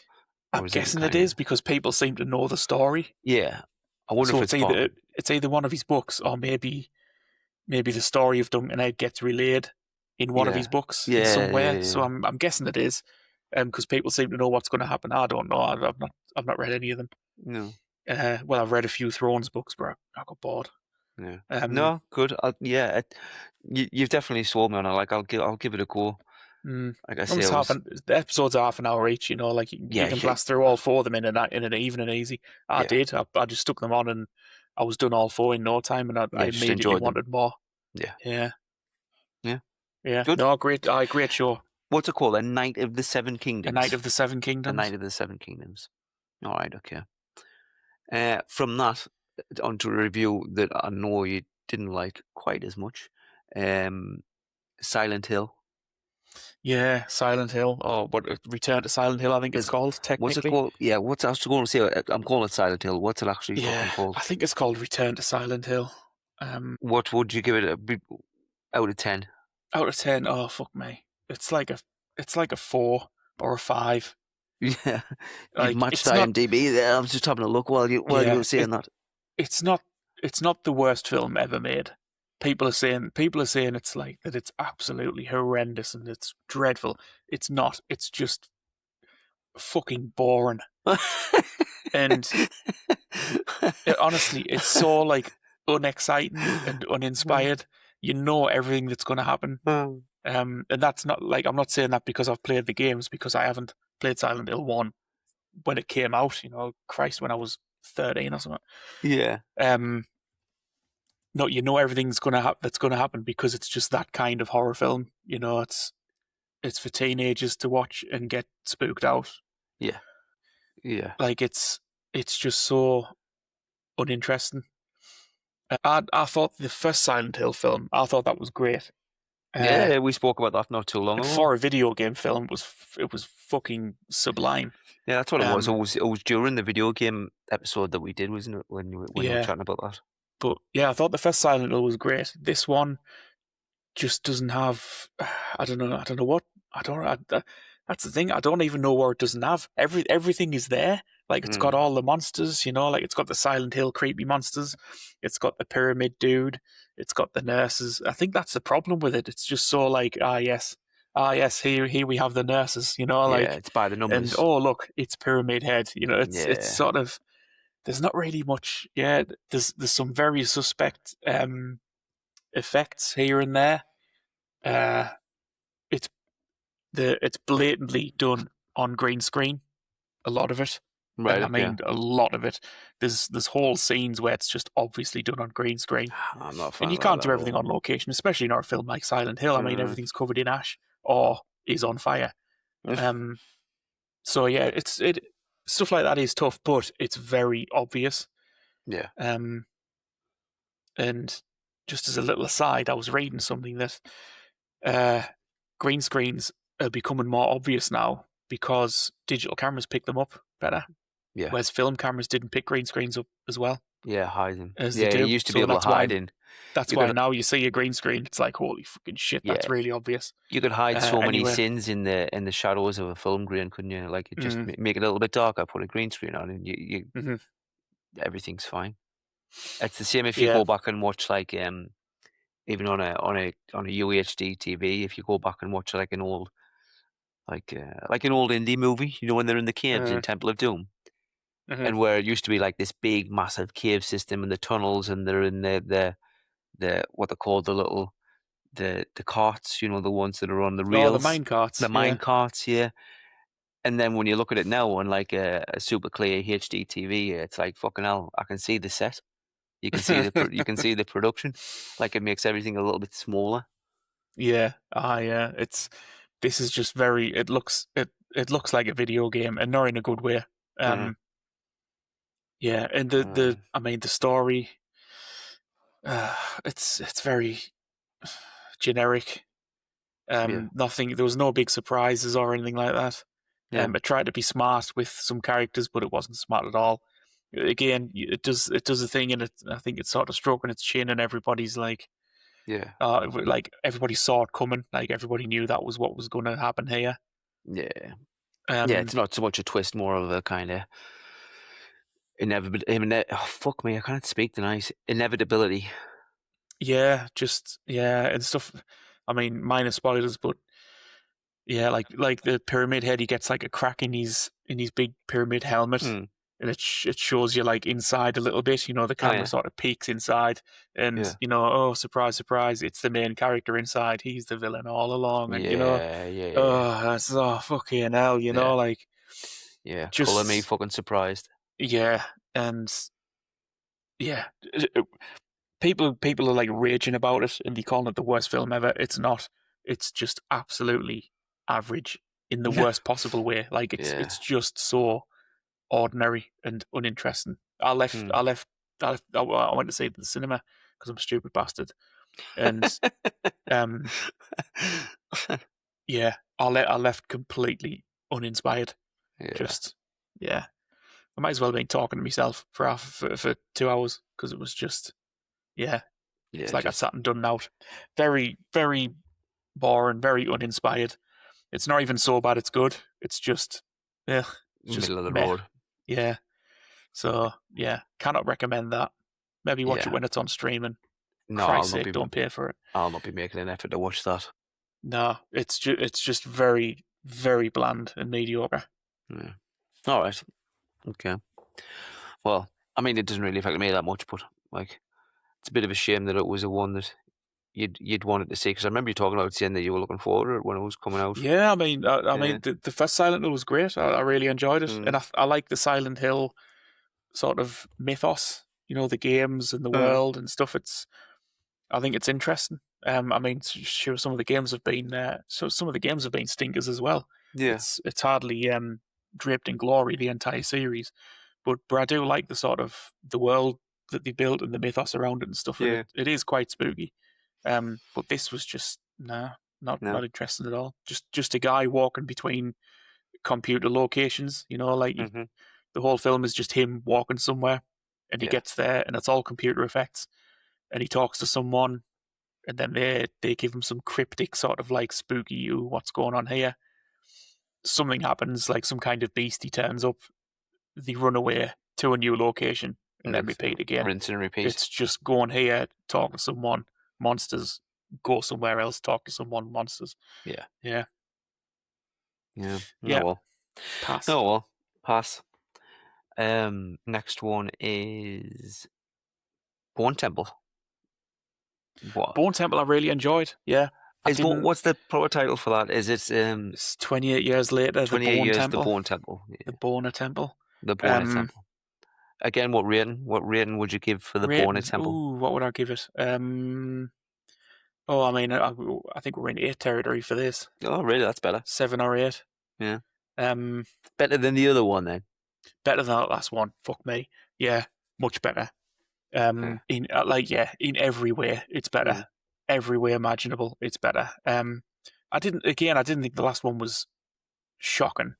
I'm or is it guessing it kind of? is because people seem to know the story. Yeah, I wonder So if it's part. it's either one of his books or maybe the story of Dunk and Egg gets relayed in one of his Yeah, books in yeah, some yeah, way. yeah. So I'm guessing it is, because people seem to know what's going to happen. I don't know. I've not read any of them. No, Well, I've read a few Thrones books, but I got bored. yeah, Um, no, good. Yeah, you've definitely sold me on it. Like I'll give it a go. Like I say, Almost the episodes are half an hour each. Like you yeah, can blast through all four of them in an evening easy. I yeah, did. I just stuck them on and I was done all four in no time, and I yeah. Just immediately enjoyed them. wanted more. Yeah, Yeah, yeah. yeah. Good. No, great. Great show. What's it called? A Night of the Seven A Night Kingdoms. of the Seven A Kingdoms. Night of the Seven Kingdoms. All right, okay. From that, onto a review that I know you didn't like quite as much. Silent Hill. Yeah, Silent Hill, or what? Return to Silent Hill, I think it's Is called what's it technically. called? Yeah, what's I was going to say? I'm calling it Silent Hill. What's it actually fucking Yeah, called? I think it's called Return to Silent Hill. What would you give it out of 10? Out of 10, oh fuck me, it's like a 4 or a 5. Yeah, you've Like matched it's not. IMDb there. I was just having a look while you Yeah, were saying that. it's not. It's not the worst film ever made. People are saying it's like that. It's absolutely horrendous and it's dreadful. It's not. It's just fucking boring. And honestly, it's so like unexciting and uninspired. You know everything that's going to happen. And that's not like, I'm not saying that because I've played the games, because I haven't played Silent Hill 1 when it came out, Christ, when I was 13 or something. Yeah, Um, no, you know everything's that's going to happen because it's just that kind of horror film. It's for teenagers to watch and get spooked out. yeah, yeah, Like it's just so uninteresting. I thought the first Silent Hill film, I thought that was great. Uh, yeah. We spoke about that not too long and ago. for a video game film, it was fucking sublime. Yeah, that's what it was. Um, It was during the video game episode that we did, wasn't it? When you were yeah, chatting about that. but yeah, I thought the first Silent Hill was great. This one just doesn't have. I don't know. I don't know what. I don't. That's the thing. I don't even know what it doesn't have. Everything is there. Like it's got Mm. all the monsters. Like it's got the Silent Hill creepy monsters. It's got the pyramid dude. It's got the nurses. I think that's the problem with it. It's just so like, ah yes, here we have the nurses. Yeah, Like, it's by the and numbers. oh look, it's Pyramid Head. It's Yeah, sort of, there's not really much. Yeah, there's some very suspect effects here and there. Uh, it's it's blatantly done on green screen. A lot of it, right. and I Okay. mean a lot of it. There's whole scenes where it's just obviously done on green screen, I'm not a and fan you of that can't at do everything all. on location, especially in our film like Silent Hill. I mean, Mm. everything's covered in ash or is on fire. Um, so yeah, it stuff like that is tough, but it's very obvious. Yeah. Um, and just as a little aside, I was reading something that uh, green screens are becoming more obvious now because digital cameras pick them up better, Yeah. whereas film cameras didn't pick green screens up as well Yeah. Hiding. as they Yeah, you do. used to be So able to hide in. that's You why could. now you see a green screen, it's like holy fucking shit, Yeah. that's really obvious. You could hide so many Anyway, sins in the shadows of a film grain, couldn't you? Like you just mm, make it a little bit darker, put a green screen on, and hmm everything's fine. It's the same if you yeah, go back and watch like even on a UHD TV. If you go back and watch like an old indie movie, when they're in the caves in uh, Temple of Doom, hmm and where it used to be like this big massive cave system and the tunnels, and they're in the what they call the carts, the ones that are on the oh, the rails, mine the carts, mine yeah. carts, yeah. And then when you look at it now on like a super clear HD TV, it's like fucking hell. I can see the set. You can see you can see the production. Like it makes everything a little bit smaller. Yeah, yeah. This is just very. It looks like a video game, and not in a good way. Uh, Um, yeah, and uh, I mean the story. It's very generic. yeah, Nothing. There was no big surprises or anything like that. yeah, It tried to be smart with some characters, but it wasn't smart at all. Again, it does a thing, and I think it's sort of stroking its chin, and everybody's yeah, like everybody saw it coming, like everybody knew that was what was going to happen here. yeah, yeah. Um, It's not so much a twist, more of a kind of inevitable. Oh, fuck me, I can't speak tonight. Inevitability. yeah, just yeah, and stuff. I mean, minor spoilers, but yeah, like the pyramid head, he gets like a crack in his big pyramid helmet, Hmm. and it shows you like inside a little bit. The camera sort of peeks inside, and oh, surprise, surprise, it's the main character inside. He's the villain all along, and oh, that's fucking hell, like just color me fucking surprised. Yeah, and yeah, people are like raging about it and they calling it the worst film ever. It's not. It's just absolutely average in the worst possible way. Like it's just so ordinary and uninteresting. I went to see it in the cinema because I'm a stupid bastard, and yeah, I left completely uninspired. Just I might as well have been talking to myself for 2 hours because it was just it's like I sat and done out. Very, very boring, very uninspired. It's not even so bad it's good. It's just middle of the road. Yeah. So cannot recommend that. Maybe watch it when it's on streaming. No, Christ's sake, don't pay for it. I'll not be making an effort to watch that. No, it's just very, very bland and mediocre. Yeah. All right. Okay. Well, I mean, it doesn't really affect me that much, but like, it's a bit of a shame that it was a one that you'd wanted to see, because I remember you talking about saying that you were looking forward to it when it was coming out. Yeah, I mean, the first Silent Hill was great. I really enjoyed it, and I like the Silent Hill sort of mythos. The games and the world and stuff. I think it's interesting. I mean, sure, some of the games have been stinkers as well. Yeah, it's hardly draped in glory the entire series, but I do like the sort of the world that they built and the mythos around it and stuff. Yeah, it is quite spooky. But this was just not interesting at all. Just a guy walking between computer locations. The whole film is just him walking somewhere, and he gets there, and it's all computer effects, and he talks to someone, and then they give him some cryptic sort of like spooky, what's going on here? Something happens, like some kind of beastie turns up. They run away to a new location, and then repeat again. Rinse and repeat. It's just going here, talk to someone, monsters, go somewhere else, talk to someone, monsters. Yeah. Yeah. Well. Pass. Oh well. Pass. Next one is Bone Temple. What? Bone Temple I really enjoyed. Yeah. What's the proper title for that? Is it it's 28 years later, 28 the Bone years, Temple. The Bone Temple. Yeah. The Bone Temple. The Bone Temple. Again, what rating would you give for the Bone Temple? Ooh, what would I give it? I mean, I think we're in 8 territory for this. Oh, really? That's better. 7 or 8. Yeah. Better than the other one, then. Better than that last one. Fuck me. Yeah, much better. In every way, it's better. Mm. Every way imaginable, it's better. I didn't think the last one was shocking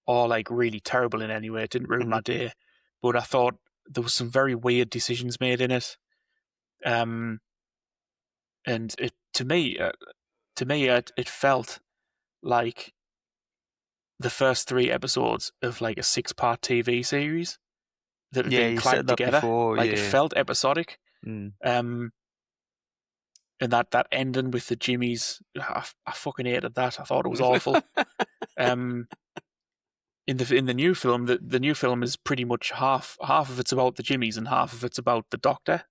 or like really terrible in any way. It didn't ruin my day, but I thought there was some very weird decisions made in it. And it to me, it felt like the first 3 episodes of like a 6-part TV series that had been clamped together. Before, it felt episodic. And that ending with the Jimmies, I fucking hated that. I thought it was awful. In the new film, the new film is pretty much half of it's about the Jimmies and half of it's about the Doctor,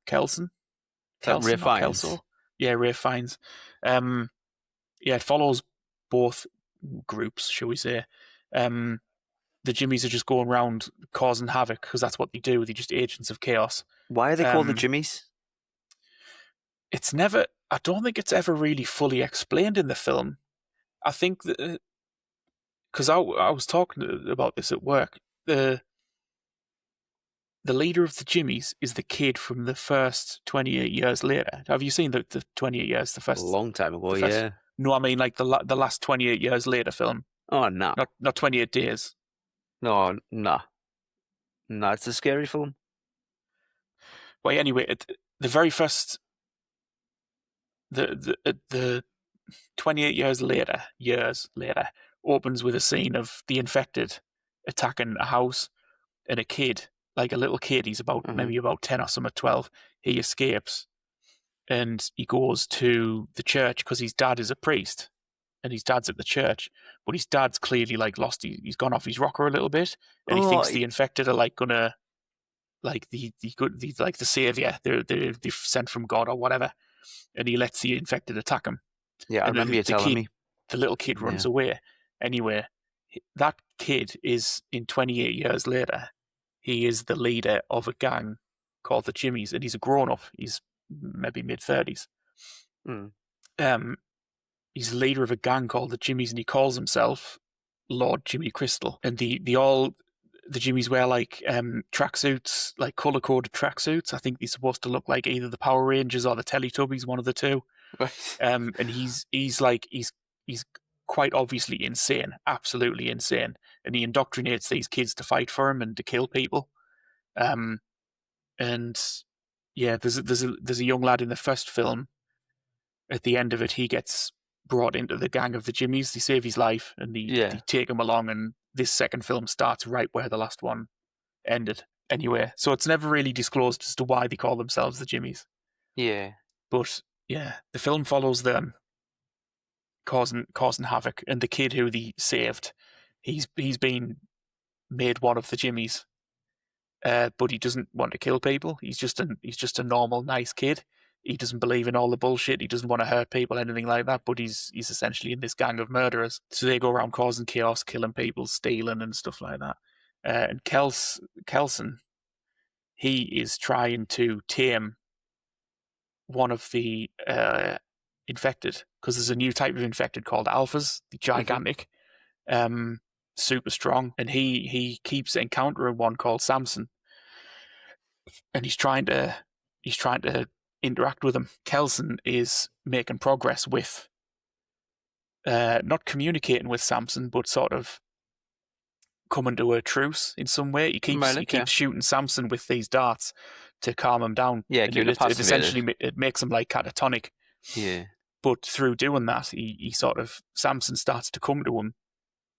Kelson. Ray Fiennes. Yeah, Ray Fiennes. It follows both groups, shall we say. The Jimmies are just going around causing havoc because that's what they do. They're just agents of chaos. Why are they called the Jimmies? I don't think it's ever really fully explained in the film. I think that, because I was talking about this at work, the leader of the Jimmies is the kid from the first 28 years later. Have you seen the 28 years? The first, a long time ago, yeah. No, I mean like the last 28 years later film. Oh, no. Not 28 days. No, it's a scary film. Well, anyway, the very first, the 28 years later, opens with a scene of the infected attacking a house, and a kid, like a little kid, he's about maybe about 10 or some 12, he escapes, and he goes to the church because his dad is a priest, and his dad's at the church, but his dad's clearly like lost. He's gone off his rocker a little bit, and he thinks the infected are like gonna like the like the savior. They're sent from God or whatever, and he lets the infected attack him. Yeah, I And remember you telling me. The little kid runs away. Anyway, that kid is in 28 years later. He is the leader of a gang called the Jimmies, and he's a grown up. He's maybe mid-30s. He's the leader of a gang called the Jimmies, and he calls himself Lord Jimmy Crystal. And the Jimmies wear like tracksuits, like color coded tracksuits. I think they're supposed to look like either the Power Rangers or the Teletubbies, one of the two. Right. And he's quite obviously insane, absolutely insane, and he indoctrinates these kids to fight for him and to kill people. And yeah, there's a young lad in the first film. At the end of it, he gets brought into the gang of the Jimmies. They save his life, and they take him along. And this second film starts right where the last one ended. Anyway, so it's never really disclosed as to why they call themselves the Jimmies. Yeah. But yeah, the film follows them causing havoc, and the kid who they saved, he's been made one of the Jimmies, but he doesn't want to kill people. He's just a normal, nice kid. He doesn't believe in all the bullshit. He doesn't want to hurt people, anything like that. But he's essentially in this gang of murderers. So they go around causing chaos, killing people, stealing, and stuff like that. And Kelson, he is trying to tame one of the infected, because there's a new type of infected called alphas, the gigantic, super strong, and he keeps encountering one called Samson, and he's trying to interact with him. Kelson is making progress with not communicating with Samson, but sort of coming to a truce in some way. He keeps shooting Samson with these darts to calm him down. Yeah, it essentially it makes him like catatonic. Yeah. But through doing that, he sort of, Samson starts to come to him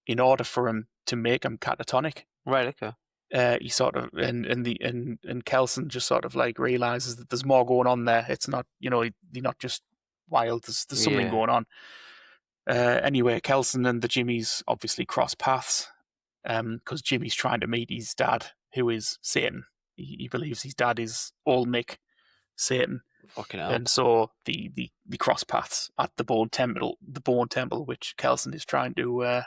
in order for him to make him catatonic. Right. Okay. He sort of and Kelson just sort of like realizes that there's more going on there. It's not, they're not just wild. There's something going on. Anyway, Kelson and the Jimmies obviously cross paths because Jimmy's trying to meet his dad, who is Satan. He believes his dad is old Nick, Satan. Fucking hell. And so the cross paths at the Bone Temple, which Kelson is trying to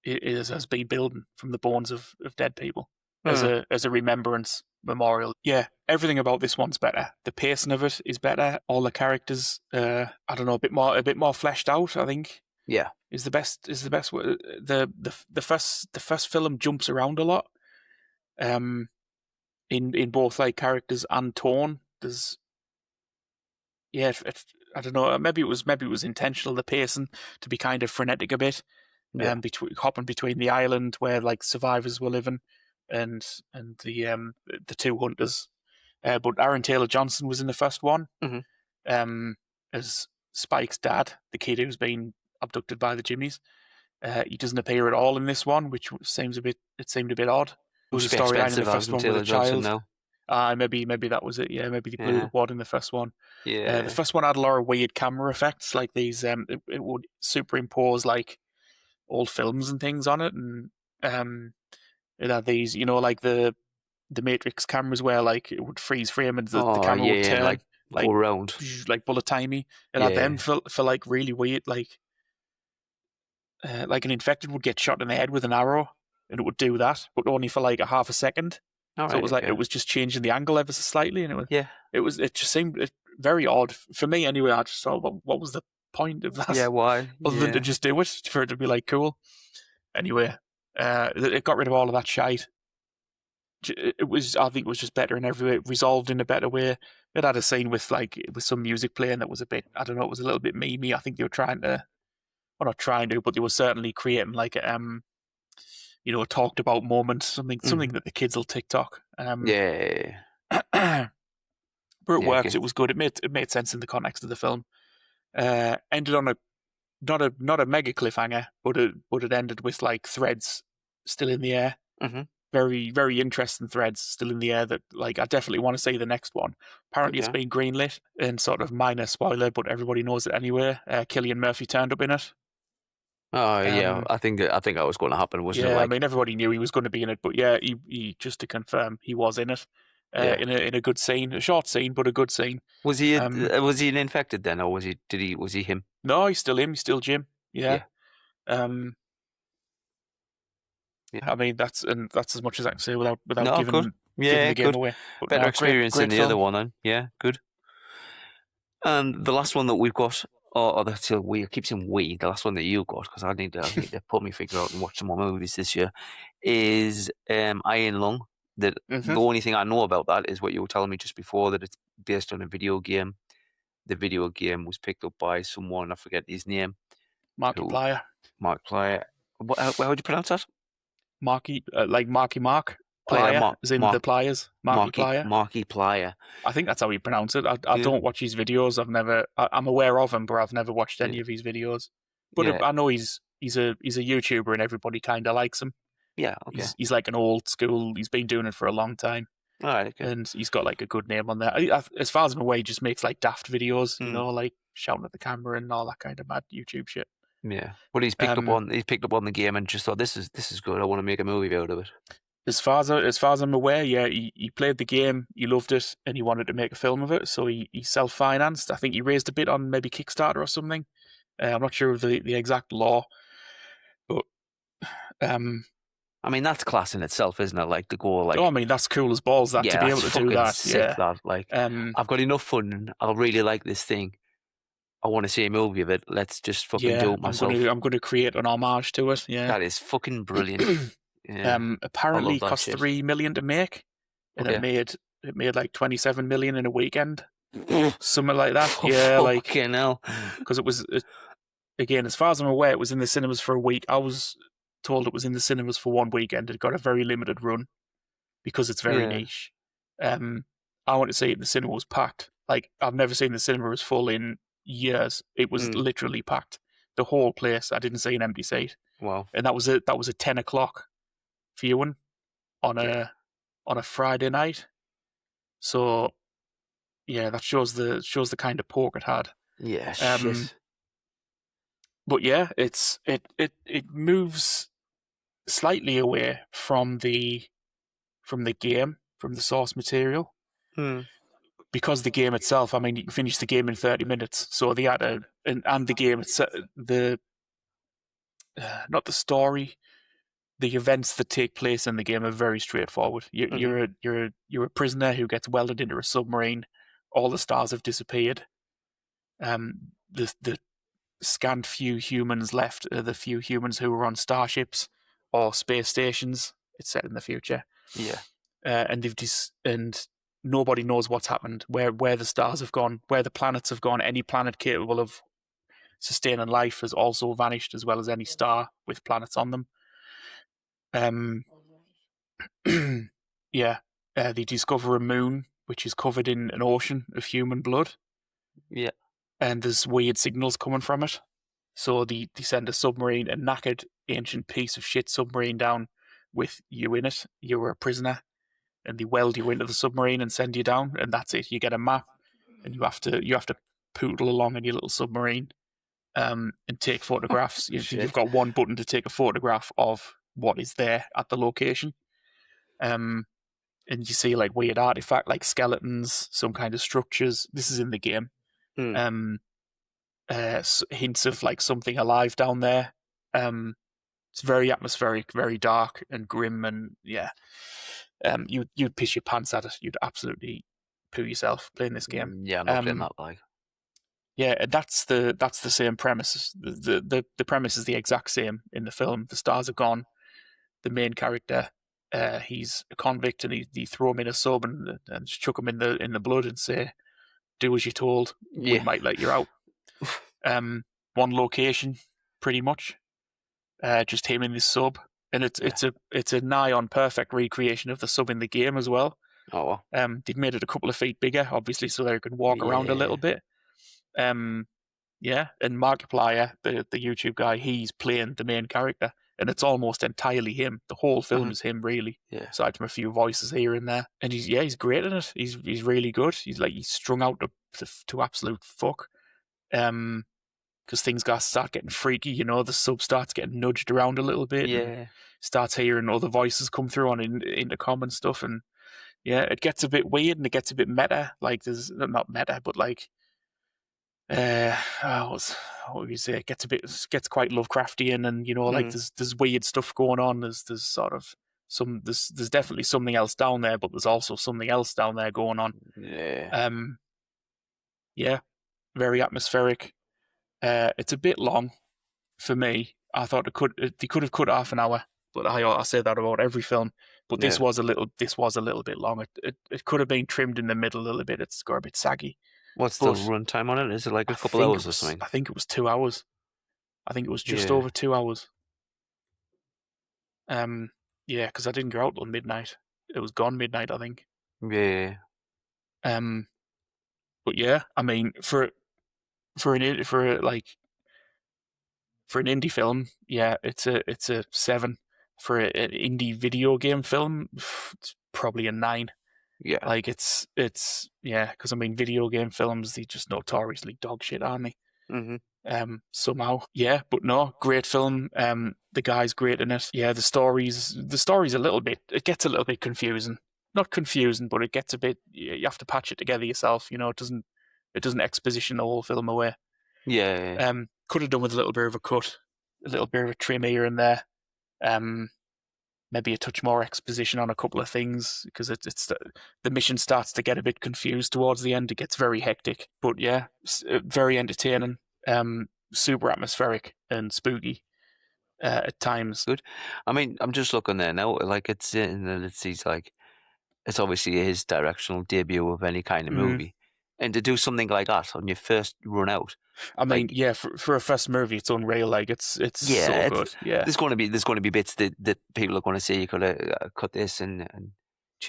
has been building from the bones of dead people as a remembrance memorial. Yeah, everything about this one's better. The pacing of it is better. All the characters, I don't know, a bit more fleshed out, I think. Yeah, is the best way. The first film jumps around a lot, in both like characters and tone. There's I don't know. Maybe it was intentional, the pacing, to be kind of frenetic a bit. Yeah. Hopping between the island where like survivors were living and the two hunters. But Aaron Taylor Johnson was in the first one, as Spike's dad, the kid who's been abducted by the Jimmies. He doesn't appear at all in this one, which seemed a bit odd. It was a storyline in the first one with a child. Maybe that was it. Yeah, maybe they blew the wad in the first one. Yeah, the first one had a lot of weird camera effects, like these. It would superimpose like old films and things on it, and it had these, like the Matrix cameras where like it would freeze frame and the camera would turn like go around, like bullet timey. It had them for like really weird, like an infected would get shot in the head with an arrow, and it would do that, but only for like a half a second. So it was like it was just changing the angle ever so slightly, and it just seemed very odd for me anyway. I just thought, what was the point of that? Yeah, why? Other than to just do it for it to be like cool. Anyway, it got rid of all of that shite. I think it was just better in every way, resolved in a better way. It had a scene with some music playing that was a bit, I don't know, it was a little bit memey. I think they were trying to, well, not trying to, but they were certainly creating like a talked about moment, something that the kids will TikTok. But it worked. Okay. It was good. It made sense in the context of the film. Ended on not a mega cliffhanger, but it ended with like threads still in the air. Mm-hmm. Very, very interesting threads still in the air that like I definitely want to see the next one. Apparently it's been greenlit, and sort of minor spoiler, but everybody knows it anyway. Cillian Murphy turned up in it. Oh yeah, I think that was going to happen, wasn't it? Yeah, I Like, mean, everybody knew he was going to be in it, but yeah, he just to confirm, he was in it, yeah. in a good scene, a short scene, but a good scene. Was he an infected then, or was he him? No, he's still him, he's still Jim. Yeah. Yeah, Um, yeah. I mean, that's as much as I can say without No, good. giving Yeah, the game good. away. But Better no, experience than great the other film. one, then. Yeah, good. And the last one that we've got, or that's we. I keep saying we. The last one that you got, because I need to put my figure out and watch some more movies this year. Is Iron Lung. Hmm. The only thing I know about that is what you were telling me just before, that it's based on a video game. The video game was picked up by someone, I forget his name, who Markiplier. Mark Player. How would you pronounce that? Like Marky Mark. Oh yeah, Plier, as in the pliers. Markiplier. Marky Player. I think that's how you pronounce it. I Yeah, don't watch his videos. I'm aware of him, but I've never watched yeah, any of his videos. But yeah, I know he's a YouTuber and everybody kind of likes him. yeah. Okay. He's like an old school. He's been doing it for a long time, All right. Okay. and he's got like a good name on there. As far as I'm aware, he just makes like daft videos, Mm, like shouting at the camera and all that kind of mad YouTube shit. yeah. But Um, he's picked up on the game and just thought this is good. I want to make a movie out of it. as far as I'm aware, yeah, he played the game, he loved it, and he wanted to make a film of it. So he self financed. I think he raised a bit on maybe Kickstarter or something. I'm not sure of the exact law, but um, I mean, that's class in itself, isn't it? Like to go oh, I like, mean that's cool as balls that to yeah, be that's able to do fucking that. sick. Yeah. That like, Um, I've got enough fun. I really like this thing. I want to see a movie of it. Let's just fucking do yeah, it myself. I'm gonna create an homage to it. Yeah. That is fucking brilliant. Yeah, I Apparently love that cost shit. 3 million to make, and Okay. it made like 27 million in a weekend, something like that. Yeah, like Fucking hell. because it was again, as far as I'm aware, it was in the cinemas for a week. I was told it was in the cinemas for one weekend. It got a very limited run because it's very Yeah. niche. I went to see it. The cinema was packed. Like I've never seen the cinema as full in years. It was Mm. literally packed. The whole place. I didn't see an empty seat, Wow. and that was a 10 o'clock viewing on Yeah. a Friday night. So yeah, that shows the kind of pork it had. Yeah. Um, Shit. but yeah, it moves slightly away from the game, from the source material, Hmm. because the game itself. I mean, you can finish the game in 30 minutes. So the and the game it's the not the story. The events that take place in the game are very straightforward. Mm-hmm. You're a prisoner who gets welded into a submarine. All the stars have disappeared. The scant few humans left are the few humans who were on starships or space stations. It's set in the future, Yeah. and and nobody knows what's happened. Where the stars have gone, where the planets have gone. Any planet capable of sustaining life has also vanished, as well as any star with planets on them. Um, yeah, they discover a moon which is covered in an ocean of human blood, Yeah. and there's weird signals coming from it. So they send a submarine, a knackered ancient piece of shit submarine down with you in it. You were a prisoner, and they weld you into the submarine and send you down, and that's it. You get a map, and you have to poodle along in your little submarine, and take photographs. You've Shit. got one button to take a photograph of what is there at the location. Um, and you see like weird artifact, like skeletons, some kind of structures. This is in the game. Hmm. Um, hints of like something alive down there. It's very atmospheric, very dark and grim, and yeah, you'd piss your pants at it. You'd absolutely poo yourself playing this game. Yeah, I'm not playing that like. Yeah, and that's the same premise. The premise is the exact same in the film. The stars are gone. The main character, he's a convict, and they throw him in a sub and chuck him in the blood and say, "Do as you're told. We Yeah. might let you out." One location, pretty much. Just him in this sub, and it's a nigh on perfect recreation of the sub in the game as well. Oh well. They've made it a couple of feet bigger, obviously, so they can walk around a little Yeah. bit. Yeah, and Markiplier, the YouTube guy, he's playing the main character, and it's almost entirely him. The whole film Uh-huh. is him, really, Yeah. aside from a few voices here and there. And he's great in it. He's really good. He's strung out to absolute fuck. Because because things start getting freaky. You know, the sub starts getting nudged around a little bit, and Yeah. starts hearing other voices come through on intercom and stuff, and yeah, it gets a bit weird and it gets a bit meta. Like there's not meta, but like what would you say? It gets quite Lovecraftian, and you know, like Mm. there's weird stuff going on. There's sort of there's definitely something else down there, but there's also something else down there going on. Yeah. Yeah, very atmospheric. It's a bit long for me. I thought they could have cut half an hour, but I say that about every film. But Yeah. this was a little bit long. It could have been trimmed in the middle a little bit. It's got a bit saggy. What's the But runtime on it? Is it like a couple hours or something? I think it was 2 hours. I think it was just Yeah. over 2 hours. Yeah, because I didn't go out till midnight. It was gone midnight, I think. Yeah. But yeah, I mean, for an indie film, yeah, it's a 7. For an indie video game film, it's probably a 9. Yeah. Like it's yeah, because I mean, video game films, they just notoriously dog shit, aren't they? Mm-hmm. Somehow, yeah, but no, great film. The guy's great in it. Yeah, the story's a little bit. It gets a little bit confusing. Not confusing, but it gets a bit. You have to patch it together yourself. You know, it doesn't exposition the whole film away. Yeah. Could have done with a little bit of a cut, a little bit of a trim here and there. Maybe a touch more exposition on a couple of things, because it's the mission starts to get a bit confused towards the end. It gets very hectic, but yeah, very entertaining. Super atmospheric and spooky at times. Good. I mean, I'm just looking there now. Like it's in and it's like it's obviously his directional debut of any kind of Mm. movie, and to do something like that on your first run out, I mean, like yeah, for a first movie, it's unreal. Like it's so good. Yeah. there's going to be bits that people are going to say you could have cut this and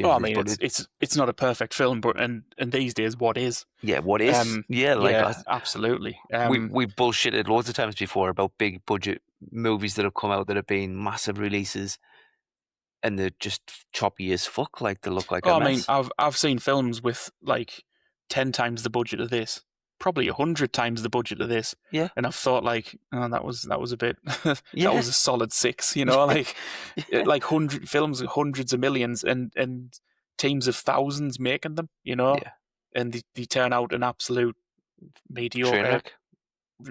Oh, change I this, mean, but it's not a perfect film, but and these days, what is? yeah, what is? Yeah, like Yeah, absolutely. we bullshitted loads of times before about big budget movies that have come out that have been massive releases, and they're just choppy as fuck. Like they look like a I mean, mess. I've seen films with like 10 times the budget of this, probably 100 times the budget of this, Yeah, and I've thought like, oh, that was a bit, that yeah, was a solid 6, you know, like yeah, like films, hundreds of millions, and teams of thousands making them, you know, yeah. and they turn out an absolute Train mediocre wreck.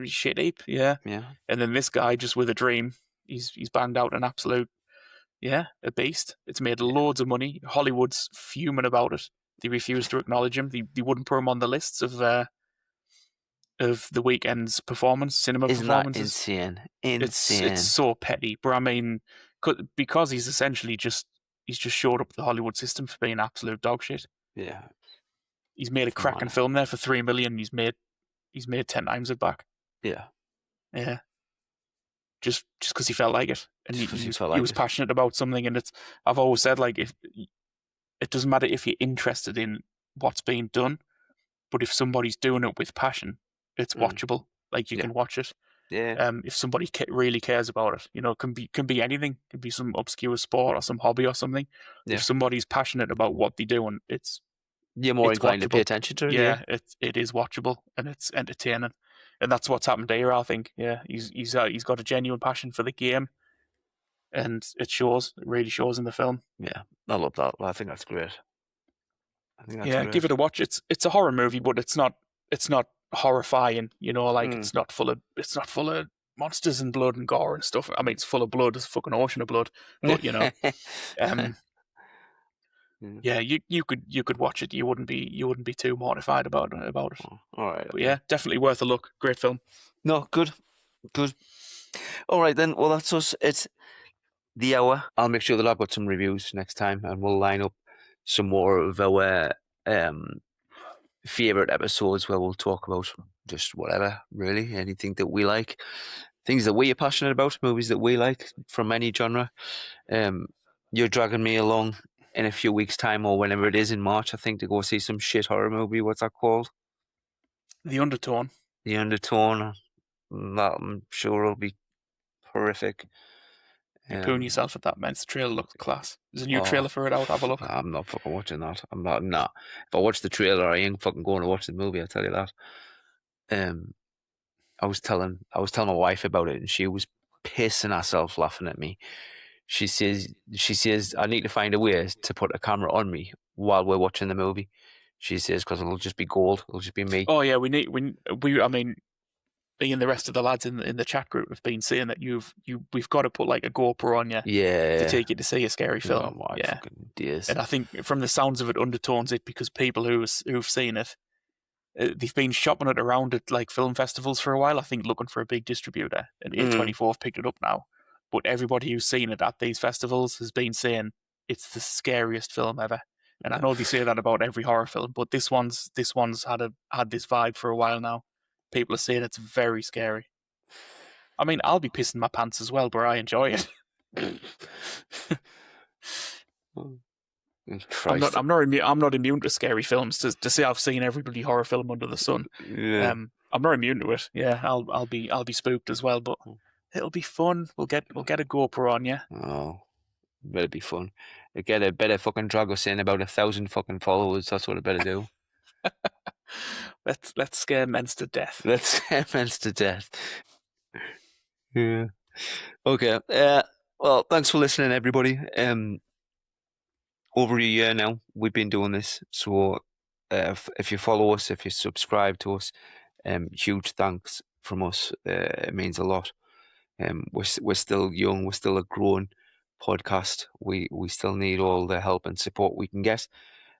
shit heap, yeah. Yeah, And then this guy, just with a dream, he's banged out an absolute, yeah, a beast. It's made yeah. loads of money. Hollywood's fuming about it. They refuse to acknowledge him. They wouldn't put him on the lists of the weekend's cinema Isn't that performances. insane? It's so petty, but I mean, because he's essentially he's just showed up the Hollywood system for being absolute dog shit. Yeah, He's made a cracking money. film there for 3 million. He's made 10 times it back. Yeah, Yeah, just because he felt like it, and just because he you was felt he like was it. passionate about something. And I've always said, like, if it doesn't matter if you're interested in what's being done, but if somebody's doing it with passion, it's Mm. watchable. Like you Yeah, can watch it. yeah, If somebody really cares about it, you know, it can be anything. It can be some obscure sport or some hobby or something. If yeah. somebody's passionate about what they're doing, You're more it's inclined to pay watchable. attention to it. Yeah, Yeah, it is watchable and it's entertaining, and that's what's happened here. I think. Yeah, he's got a genuine passion for the game, and it shows. It really shows in the film. yeah. I love that. I think that's great. I think that's Yeah, give great. it a watch. It's a horror movie, but it's not horrifying. You know, like Mm. it's not full of monsters and blood and gore and stuff. I mean, it's full of blood. It's a fucking ocean of blood. But you know, um, Mm. yeah, you could watch it. You wouldn't be too mortified about it. Oh, all right. But Okay. yeah, definitely worth a look. Great film. No, good, good. All right then. Well, that's us. It's the hour. I'll make sure that I've got some reviews next time, and we'll line up some more of our favorite episodes where we'll talk about just whatever, really, anything that we like, things that we are passionate about, movies that we like from any genre. You're dragging me along in a few weeks' time, or whenever it is in March, I think, to go see some shit horror movie. What's that called? The Undertone. The Undertone. That I'm sure will be horrific. You're pulling yourself at that, man. The trailer looks class. There's a new Oh, trailer for it out. Have a look. I'm not fucking watching that. I'm not. Nah. If I watch the trailer, I ain't fucking going to watch the movie. I tell you that. I was telling my wife about it, and she was pissing herself laughing at me. She says I need to find a way to put a camera on me while we're watching the movie. She says because it'll just be gold. It'll just be me. Oh yeah, I mean, me and the rest of the lads in the chat group have been saying that we've got to put like a GoPro on you to take you to see a scary film. Oh my yeah, fucking days. and I think from the sounds of it undertones it because people who've seen it, they've been shopping it around at like film festivals for a while. I think looking for a big distributor, and A24 have picked it up now. But everybody who's seen it at these festivals has been saying it's the scariest film ever. And I know they say that about every horror film, but this one's had this vibe for a while now. People are saying it's very scary. I mean, I'll be pissing my pants as well, but I enjoy it. I'm not immune to scary films. To say I've seen every bloody horror film under the sun. Yeah. I'm not immune to it. Yeah, I'll be spooked as well, but it'll be fun. We'll get a GoPro on you. Oh, better be fun. Get a better fucking drag us in about 1,000 fucking followers. That's what I better do. Let's scare men's to death. Let's scare men's to death. Yeah. Okay. Well, thanks for listening, everybody. Over a year now we've been doing this, so if you follow us, if you subscribe to us, huge thanks from us. It means a lot. We're still young, we're still a growing podcast. We still need all the help and support we can get,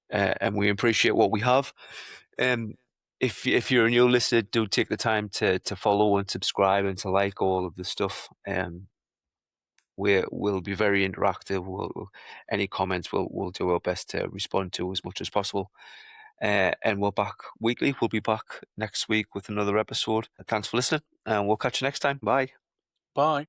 and we appreciate what we have. If you're a new listener, do take the time to follow and subscribe and to like all of the stuff. We'll be very interactive. Any comments we'll do our best to respond to as much as possible. And we're back weekly. We'll be back next week with another episode. Thanks for listening, and we'll catch you next time. Bye. Bye.